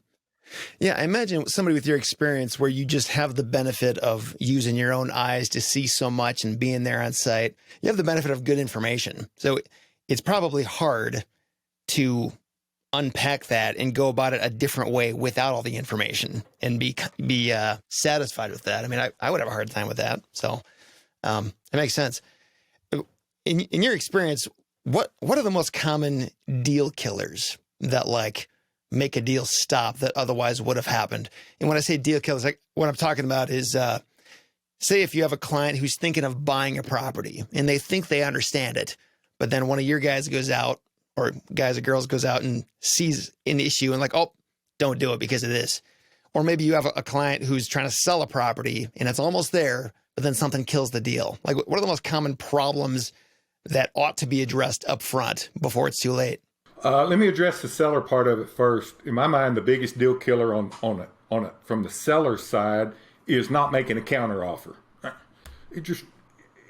Yeah. I imagine somebody with your experience where you just have the benefit of using your own eyes to see so much and being there on site. You have the benefit of good information. So it's probably hard to unpack that and go about it a different way without all the information and be satisfied with that. I mean, I would have a hard time with that. So it makes sense. In your experience, what are the most common deal killers that make a deal stop that otherwise would have happened? And when I say deal killers, what I'm talking about is, say if you have a client who's thinking of buying a property and they think they understand it, but then one of your guys goes out, or guys or girls goes out and sees an issue and oh, don't do it because of this. Or maybe you have a client who's trying to sell a property and it's almost there, but then something kills the deal. What are the most common problems that ought to be addressed up front before it's too late? Let me address the seller part of it first. In my mind, the biggest deal killer on it from the seller's side is not making a counter offer.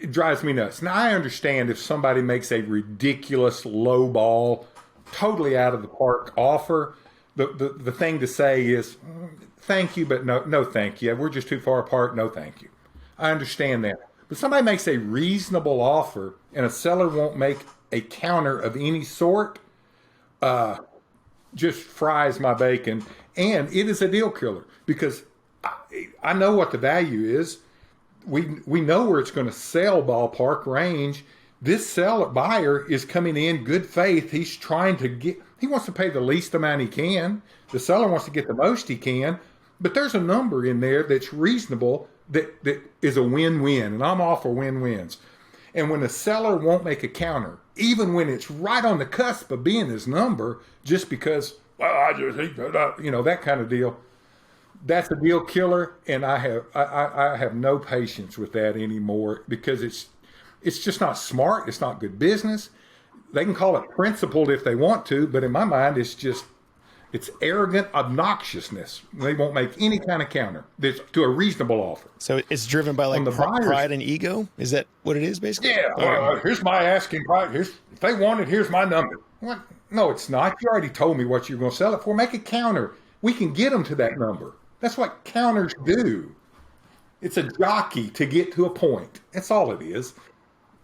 It drives me nuts. Now, I understand if somebody makes a ridiculous low ball, totally out of the park offer, the thing to say is, thank you, but no thank you. We're just too far apart. No thank you. I understand that. But somebody makes a reasonable offer and a seller won't make a counter of any sort, just fries my bacon. And it is a deal killer because I know what the value is. We know where it's going to sell, ballpark range. This buyer is coming in good faith. He wants to pay the least amount he can. The seller wants to get the most he can, but there's a number in there that's reasonable that is a win-win, and I'm all for win-wins. And when the seller won't make a counter, even when it's right on the cusp of being his number, just because, that kind of deal, that's a deal killer, and I have no patience with that anymore because it's just not smart. It's not good business. They can call it principled if they want to, but in my mind, it's arrogant obnoxiousness. They won't make any kind of counter to a reasonable offer. So it's driven by pride and ego? Is that what it is basically? Yeah. Well, here's my asking price. If they want it, here's my number. What? No, it's not. You already told me what you're going to sell it for. Make a counter. We can get them to that number. That's what counters do. It's a jockey to get to a point. That's all it is.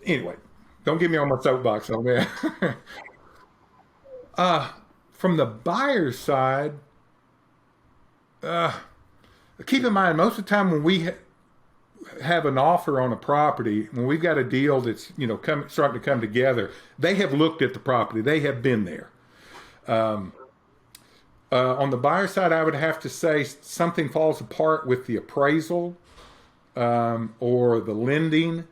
Anyway, don't get me on my soapbox on that. From the buyer's side, keep in mind, most of the time when we have an offer on a property, when we've got a deal that's starting to come together, they have looked at the property. They have been there. On the buyer side, I would have to say something falls apart with the appraisal or the lending,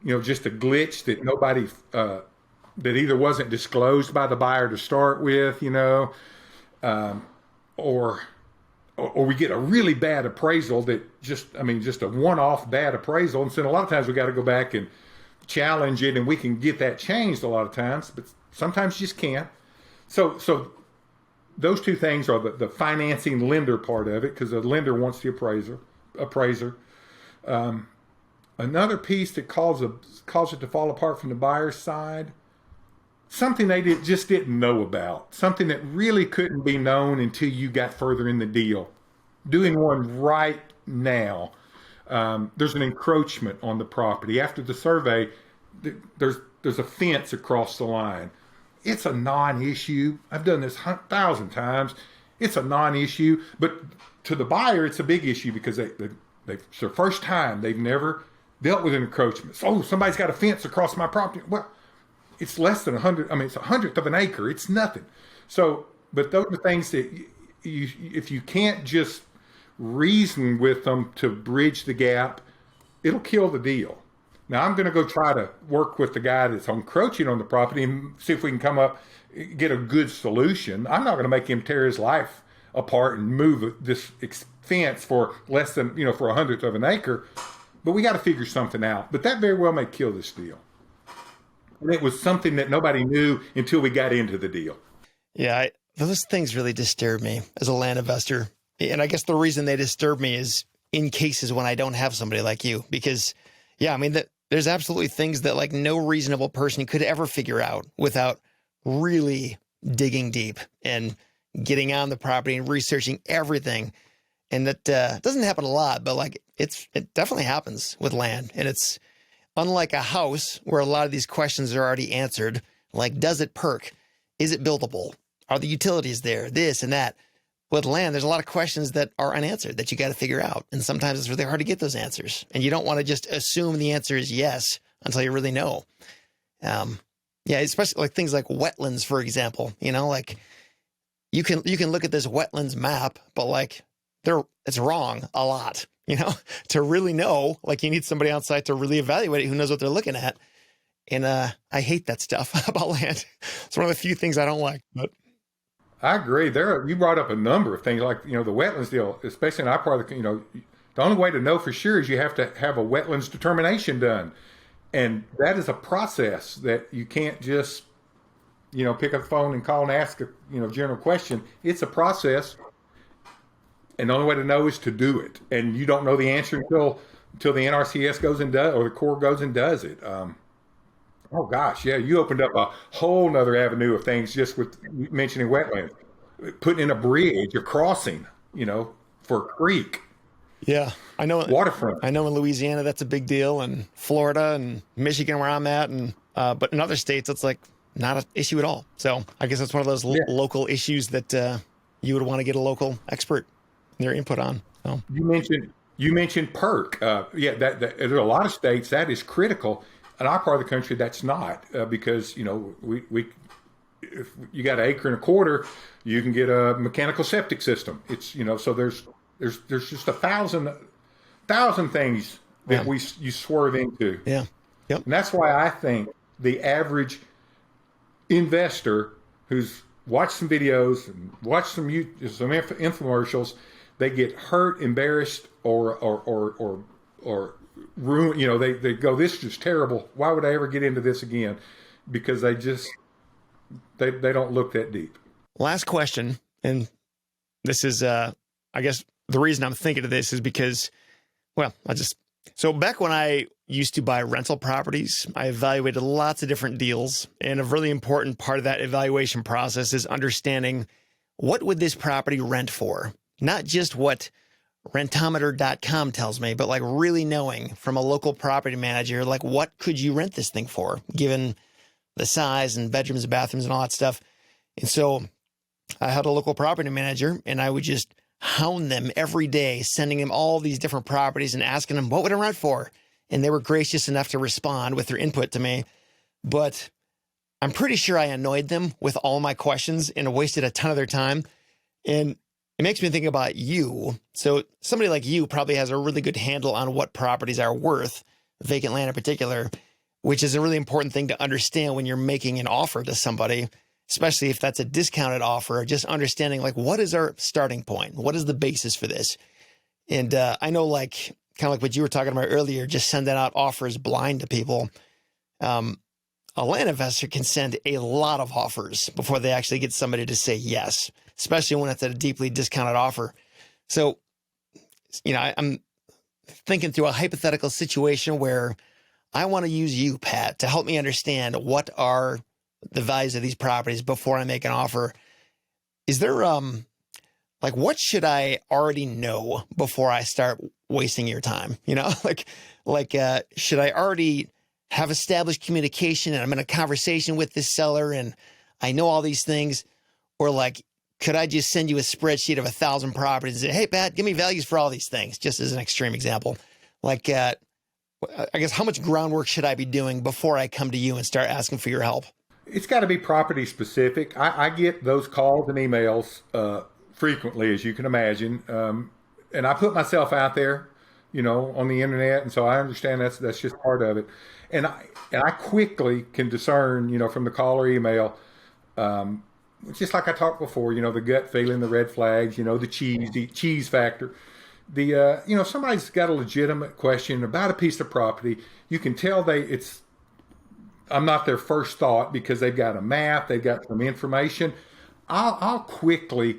just a glitch that nobody, that either wasn't disclosed by the buyer to start with, or we get a really bad appraisal that just a one-off bad appraisal. And so a lot of times we got to go back and challenge it, and we can get that changed a lot of times, but sometimes you just can't. So those two things are the financing lender part of it, because the lender wants the appraiser. Another piece that causes it to fall apart from the buyer's side, something they just didn't know about, something that really couldn't be known until you got further in the deal. Doing one right now, there's an encroachment on the property. After the survey, there's a fence across the line. It's a non-issue. I've done this 1,000 times. it's a non-issue, but to the buyer, it's a big issue because it's their first time. They've never dealt with an encroachment. So, somebody's got a fence across my property. Well, it's less than 100. I mean, it's 100th of an acre. It's nothing. So, but those are things that if you can't just reason with them to bridge the gap, it'll kill the deal. Now, I'm going to go try to work with the guy that's encroaching on the property and see if we can get a good solution. I'm not going to make him tear his life apart and move this fence for less than, for 100th of an acre, but we got to figure something out. But that very well may kill this deal. And it was something that nobody knew until we got into the deal. Yeah, those things really disturb me as a land investor. And I guess the reason they disturb me is in cases when I don't have somebody like you. Because, yeah, I mean, there's absolutely things that like no reasonable person could ever figure out without really digging deep and getting on the property and researching everything. And that doesn't happen a lot, but like it definitely happens with land. And it's unlike a house where a lot of these questions are already answered. Like, does it perk? Is it buildable? Are the utilities there? This and that. With land, there's a lot of questions that are unanswered that you got to figure out. And sometimes it's really hard to get those answers. And you don't want to just assume the answer is yes until you really know. Yeah, especially like things like wetlands, for example. Like you can look at this wetlands map, but like it's wrong a lot. To really know, like you need somebody on site to really evaluate it who knows what they're looking at. And I hate that stuff about land. It's one of the few things I don't like. But I agree. You brought up a number of things like, the wetlands deal, especially in our part of the, the only way to know for sure is you have to have a wetlands determination done. And that is a process that you can't just, pick up the phone and call and ask a, general question. It's a process. And the only way to know is to do it. And you don't know the answer until the NRCS goes and does, or the Corps goes and does it. Oh gosh, yeah, you opened up a whole nother avenue of things just with mentioning wetlands. Putting in a bridge, a crossing, for a creek. Yeah, I know. Waterfront. I know in Louisiana that's a big deal, and Florida and Michigan where I'm at, and but in other states it's like not an issue at all. So I guess it's one of those local issues that you would want to get a local expert their input on. So. You mentioned perk. That there are a lot of states that is critical. In our part of the country, that's not because we if you got an acre and a quarter, you can get a mechanical septic system. It's so there's just a thousand things that you swerve into. Yeah, yep. And that's why I think the average investor who's watched some videos and watched some infomercials, they get hurt, embarrassed, or ruin. They go, this is just terrible. Why would I ever get into this again? Because they don't look that deep. Last question, and this is I guess the reason I'm thinking of this is because, so back when I used to buy rental properties, I evaluated lots of different deals, and a really important part of that evaluation process is understanding what would this property rent for, not just what rentometer.com tells me, but like really knowing from a local property manager, like what could you rent this thing for, given the size and bedrooms and bathrooms and all that stuff. And so I had a local property manager, and I would just hound them every day, sending them all these different properties and asking them, what would I rent for? And they were gracious enough to respond with their input to me. But I'm pretty sure I annoyed them with all my questions and wasted a ton of their time. And it makes me think about you. So somebody like you probably has a really good handle on what properties are worth, vacant land in particular, which is a really important thing to understand when you're making an offer to somebody, especially if that's a discounted offer, just understanding like, what is our starting point? What is the basis for this? And I know like, kind of like what you were talking about earlier, just sending out offers blind to people. A land investor can send a lot of offers before they actually get somebody to say yes, especially when it's at a deeply discounted offer. So, I'm thinking through a hypothetical situation where I want to use you, Pat, to help me understand what are the values of these properties before I make an offer. Is there, what should I already know before I start wasting your time? Should I already have established communication and I'm in a conversation with this seller and I know all these things? Or could I just send you a spreadsheet of 1,000 properties and say, hey, Pat, give me values for all these things, just as an extreme example? Like, I guess, how much groundwork should I be doing before I come to you and start asking for your help? It's got to be property specific. I get those calls and emails frequently, as you can imagine. And I put myself out there, on the internet. And so I understand that's just part of it. And I quickly can discern, from the call or email, just like I talked before, the gut feeling, the red flags, the cheese factor. Somebody's got a legitimate question about a piece of property. You can tell I'm not their first thought because they've got a map, they've got some information. I'll quickly,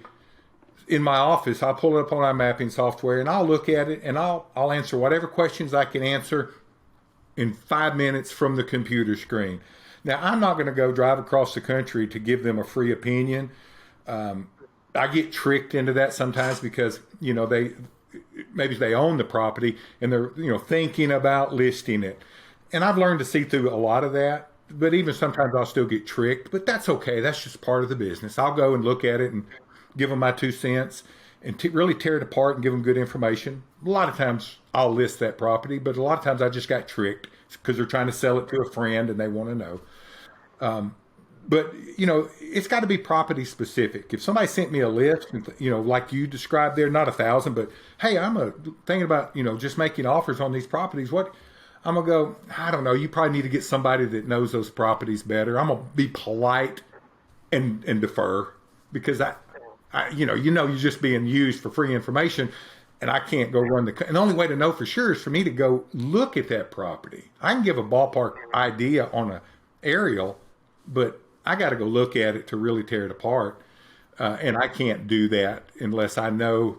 in my office, I'll pull it up on our mapping software and I'll look at it and I'll answer whatever questions I can answer in 5 minutes from the computer screen. Now, I'm not going to go drive across the country to give them a free opinion. I get tricked into that sometimes because, maybe they own the property and they're, thinking about listing it. And I've learned to see through a lot of that, but even sometimes I'll still get tricked, but that's okay. That's just part of the business. I'll go and look at it and give them my 2 cents and really tear it apart and give them good information. A lot of times I'll list that property, but a lot of times I just got tricked because they're trying to sell it to a friend and they want to know. But it's got to be property specific. If somebody sent me a list, like you described there, not 1,000, but hey, I'm thinking about, just making offers on these properties. What I'm going to go, I don't know. You probably need to get somebody that knows those properties better. I'm going to be polite and defer because you're just being used for free information and I can't go and the only way to know for sure is for me to go look at that property. I can give a ballpark idea on a aerial, but I got to go look at it to really tear it apart. And I can't do that unless I know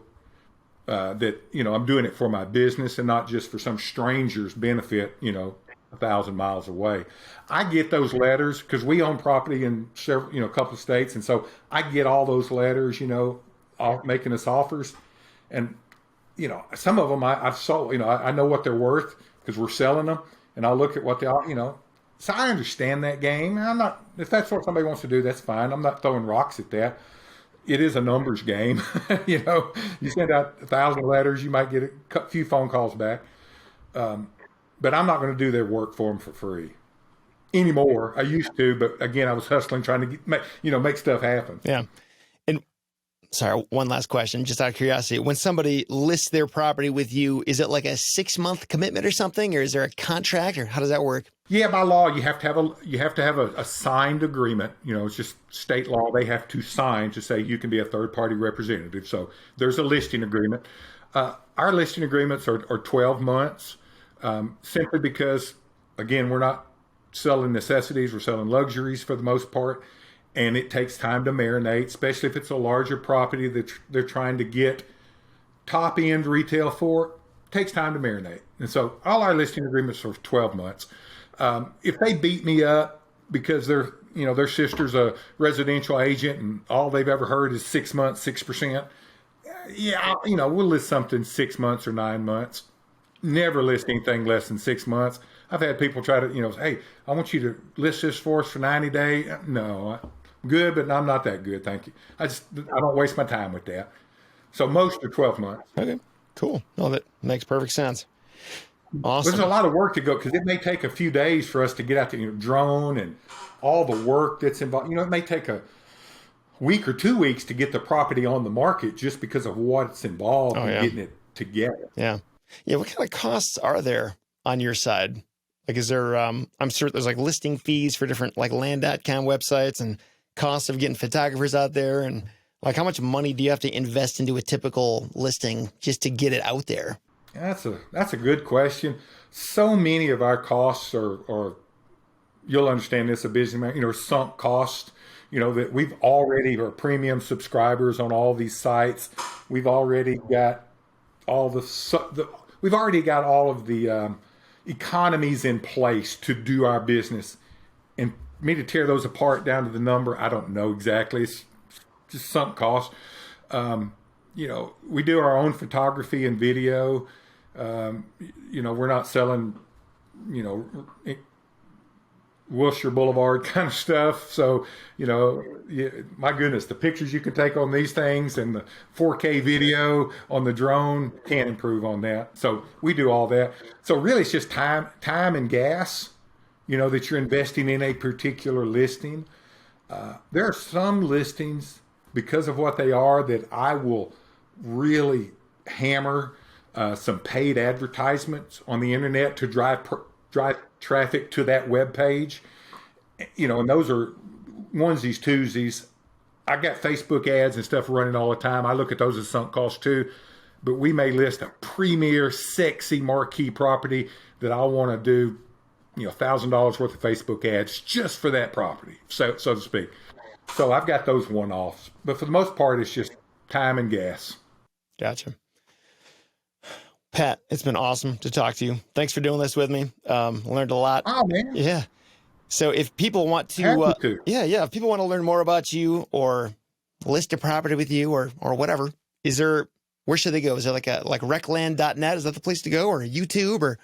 that, I'm doing it for my business and not just for some stranger's benefit, 1,000 miles away. I get those letters because we own property in several, a couple of states. And so I get all those letters, making us offers. And, some of them I've sold, I know what they're worth because we're selling them. And I'll look at what they are, So I understand that game. If that's what somebody wants to do, that's fine. I'm not throwing rocks at that. It is a numbers game. You send out 1,000 letters, you might get a few phone calls back. But I'm not going to do their work for them for free anymore. I used to, but again, I was hustling, trying to make stuff happen. Yeah. And sorry, one last question, just out of curiosity. When somebody lists their property with you, is it like a 6-month commitment or something, or is there a contract, or how does that work? Yeah, by law, you have to have a signed agreement. It's just state law. They have to sign to say you can be a third party representative. So there's a listing agreement. Our listing agreements are 12 months, simply because, again, we're not selling necessities. We're selling luxuries for the most part. And it takes time to marinate, especially if it's a larger property that they're trying to get top end retail for. It takes time to marinate. And so all our listing agreements are 12 months. If they beat me up because their sister's a residential agent and all they've ever heard is 6 months, 6%. Yeah, we'll list something 6 months or 9 months. Never list anything less than 6 months. I've had people try to, hey, I want you to list this for us for 90 days. No, I'm good, but I'm not that good. Thank you. I don't waste my time with that. So most are 12 months. Okay, cool. No, that makes perfect sense. Awesome. There's a lot of work to go because it may take a few days for us to get out the drone and all the work that's involved. It may take a week or 2 weeks to get the property on the market just because of what's involved in getting it together. Yeah. Yeah. What kind of costs are there on your side? Like, is there, I'm sure there's like listing fees for different like land.com websites and costs of getting photographers out there. And like, how much money do you have to invest into a typical listing just to get it out there? That's a good question. So many of our costs are you'll understand this, a businessman, sunk costs, that we've already are premium subscribers on all these sites. We've already got all the economies in place to do our business. And me to tear those apart down to the number, I don't know exactly. It's just sunk costs. We do our own photography and video. We're not selling, Wilshire Boulevard kind of stuff. So, my goodness, the pictures you can take on these things and the 4K video on the drone can't improve on that. So we do all that. So really it's just time and gas, that you're investing in a particular listing. There are some listings because of what they are that I will really hammer some paid advertisements on the internet to drive traffic to that web page. And those are onesies, twosies. I got Facebook ads and stuff running all the time. I look at those as sunk costs too. But we may list a premier, sexy, marquee property that I want to do, $1,000 worth of Facebook ads just for that property, so to speak. So I've got those one-offs. But for the most part, it's just time and gas. Gotcha. Pat, it's been awesome to talk to you. Thanks for doing this with me. Learned a lot. Oh, man. Yeah. So if people want to, if people want to learn more about you or list a property with you or whatever, where should they go? Is there like RecLand.net? Is that the place to go, or YouTube, or?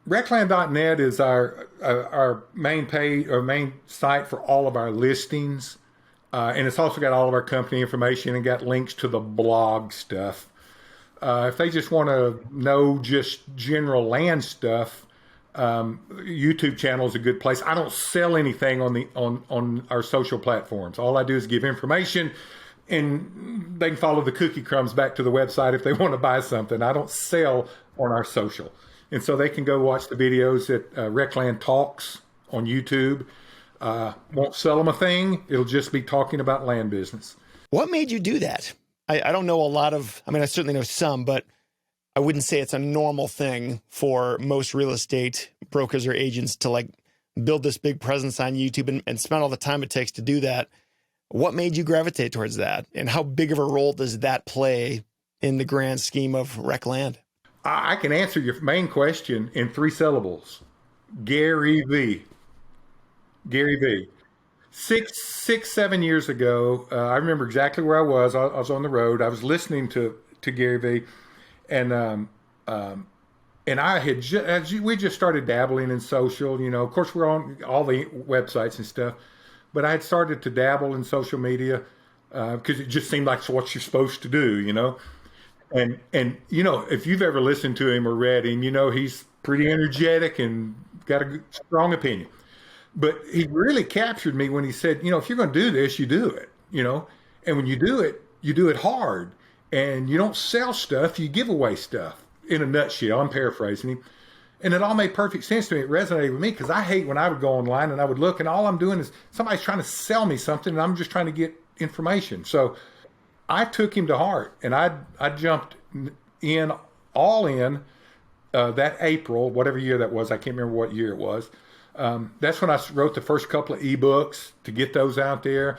RecLand.net is our main page or main site for all of our listings. And it's also got all of our company information and got links to the blog stuff. If they just want to know just general land stuff, YouTube channel is a good place. I don't sell anything on our social platforms. All I do is give information, and they can follow the cookie crumbs back to the website if they want to buy something. I don't sell on our social. And so they can go watch the videos at RecLand Talks on YouTube. Won't sell them a thing. It'll just be talking about land business. What made you do that? I don't know a lot of, I certainly know some, but I wouldn't say it's a normal thing for most real estate brokers or agents to build this big presence on YouTube and spend all the time it takes to do that. What made you gravitate towards that? And how big of a role does that play in the grand scheme of RecLand? I can answer your main question in 3 syllables. Gary V. 7 years ago, I remember exactly where I was. I was on the road. I was listening to Gary V. And I had we just started dabbling in social. Of course, we're on all the websites and stuff. But I had started to dabble in social media because it just seemed like what you're supposed to do, And if you've ever listened to him or read him, he's pretty energetic and got a strong opinion. But he really captured me when he said, if you're going to do this, you do it, and when you do it hard, and you don't sell stuff, you give away stuff. In a nutshell, I'm paraphrasing him. And it all made perfect sense to me. It resonated with me because I hate when I would go online and I would look and all I'm doing is somebody's trying to sell me something and I'm just trying to get information. So I took him to heart and I jumped all in that April, whatever year that was. I can't remember what year it was. That's when I wrote the first couple of ebooks to get those out there,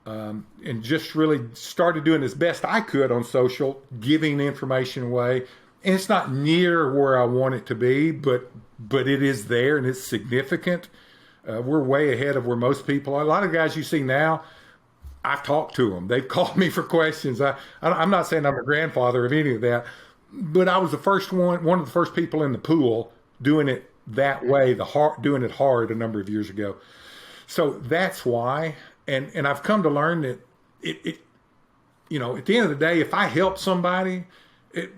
and just really started doing as best I could on social, giving information away. And it's not near where I want it to be, but it is there and it's significant. We're way ahead of where most people are. A lot of guys you see now, I've talked to them. They've called me for questions. I'm not saying I'm a grandfather of any of that, but I was the first one of the first people in the pool doing it that way, doing it hard a number of years ago. So that's why. And I've come to learn that at the end of the day, if I help somebody,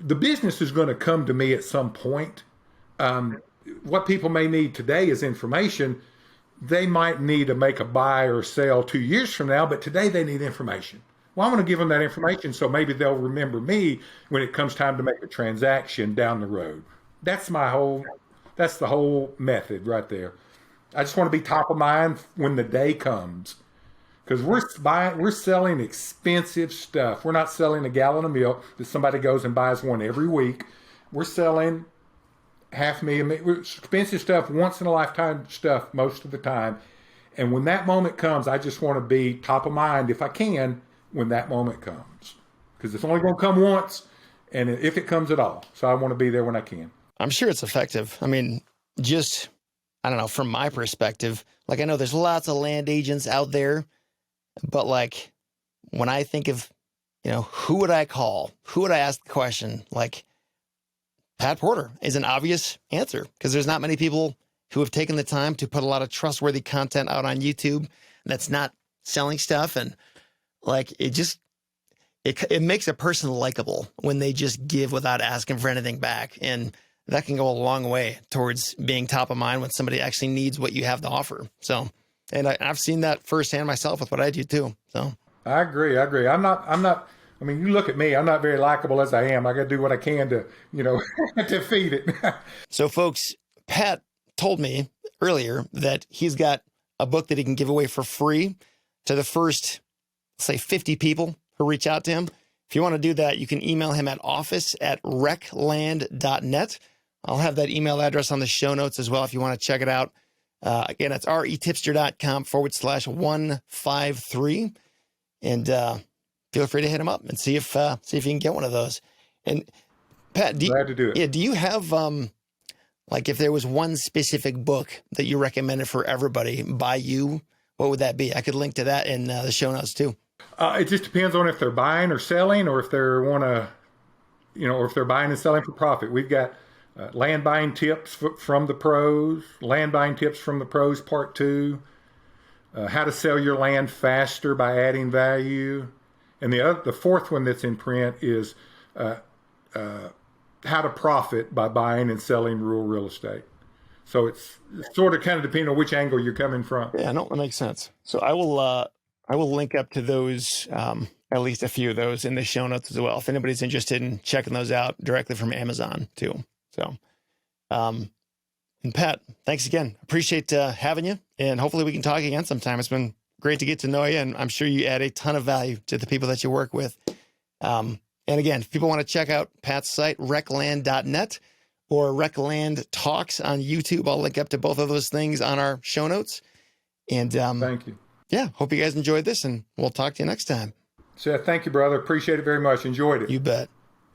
the business is going to come to me at some point. What people may need today is information. They might need to make a buy or sell 2 years from now, but today they need information. Well, I'm going to give them that information so maybe they'll remember me when it comes time to make a transaction down the road. That's the whole method right there. I just want to be top of mind when the day comes. Because we're selling expensive stuff. We're not selling a gallon of milk that somebody goes and buys one every week. We're selling $500,000 expensive stuff, once in a lifetime stuff most of the time. And when that moment comes, I just want to be top of mind if I can when that moment comes. Because it's only going to come once, and if it comes at all. So I want to be there when I can. I'm sure it's effective. I don't know, from my perspective, I know there's lots of land agents out there. But when I think of, who would I call? Who would I ask the question? Pat Porter is an obvious answer because there's not many people who have taken the time to put a lot of trustworthy content out on YouTube that's not selling stuff. And like, it makes a person likable when they just give without asking for anything back. And that can go a long way towards being top of mind when somebody actually needs what you have to offer. So, and I've seen that firsthand myself with what I do too. So I agree. I'm not, I mean, you look at me, I'm not very likable as I am. I got to do what I can to, to feed it. So folks, Pat told me earlier that he's got a book that he can give away for free to the first, say 50 people who reach out to him. If you want to do that, you can email him at office@recland.net. I'll have that email address on the show notes as well if you want to check it out. Again, it's REtipster.com/153. And feel free to hit him up and see if you can get one of those. And Pat, glad to do it. Yeah, do you have like if there was one specific book that you recommended for everybody by you, what would that be? I could link to that in the show notes too. It just depends on if they're buying or selling, or if they want to, or if they're buying and selling for profit. We've got land buying tips from the pros, land buying tips from the pros part 2, how to sell your land faster by adding value. And the fourth one that's in print is how to profit by buying and selling rural real estate. So it's sort of kind of depending on which angle you're coming from. Yeah, no, that makes sense. So I will link up to those, at least a few of those in the show notes as well, if anybody's interested in checking those out directly from Amazon too. So, and Pat, thanks again. Appreciate having you, and hopefully we can talk again sometime. It's been great to get to know you, and I'm sure you add a ton of value to the people that you work with. And again, if people want to check out Pat's site, recland.net or RecLand Talks on YouTube, I'll link up to both of those things on our show notes. And thank you. Yeah, hope you guys enjoyed this, and we'll talk to you next time. Seth, thank you, brother. Appreciate it very much. Enjoyed it. You bet.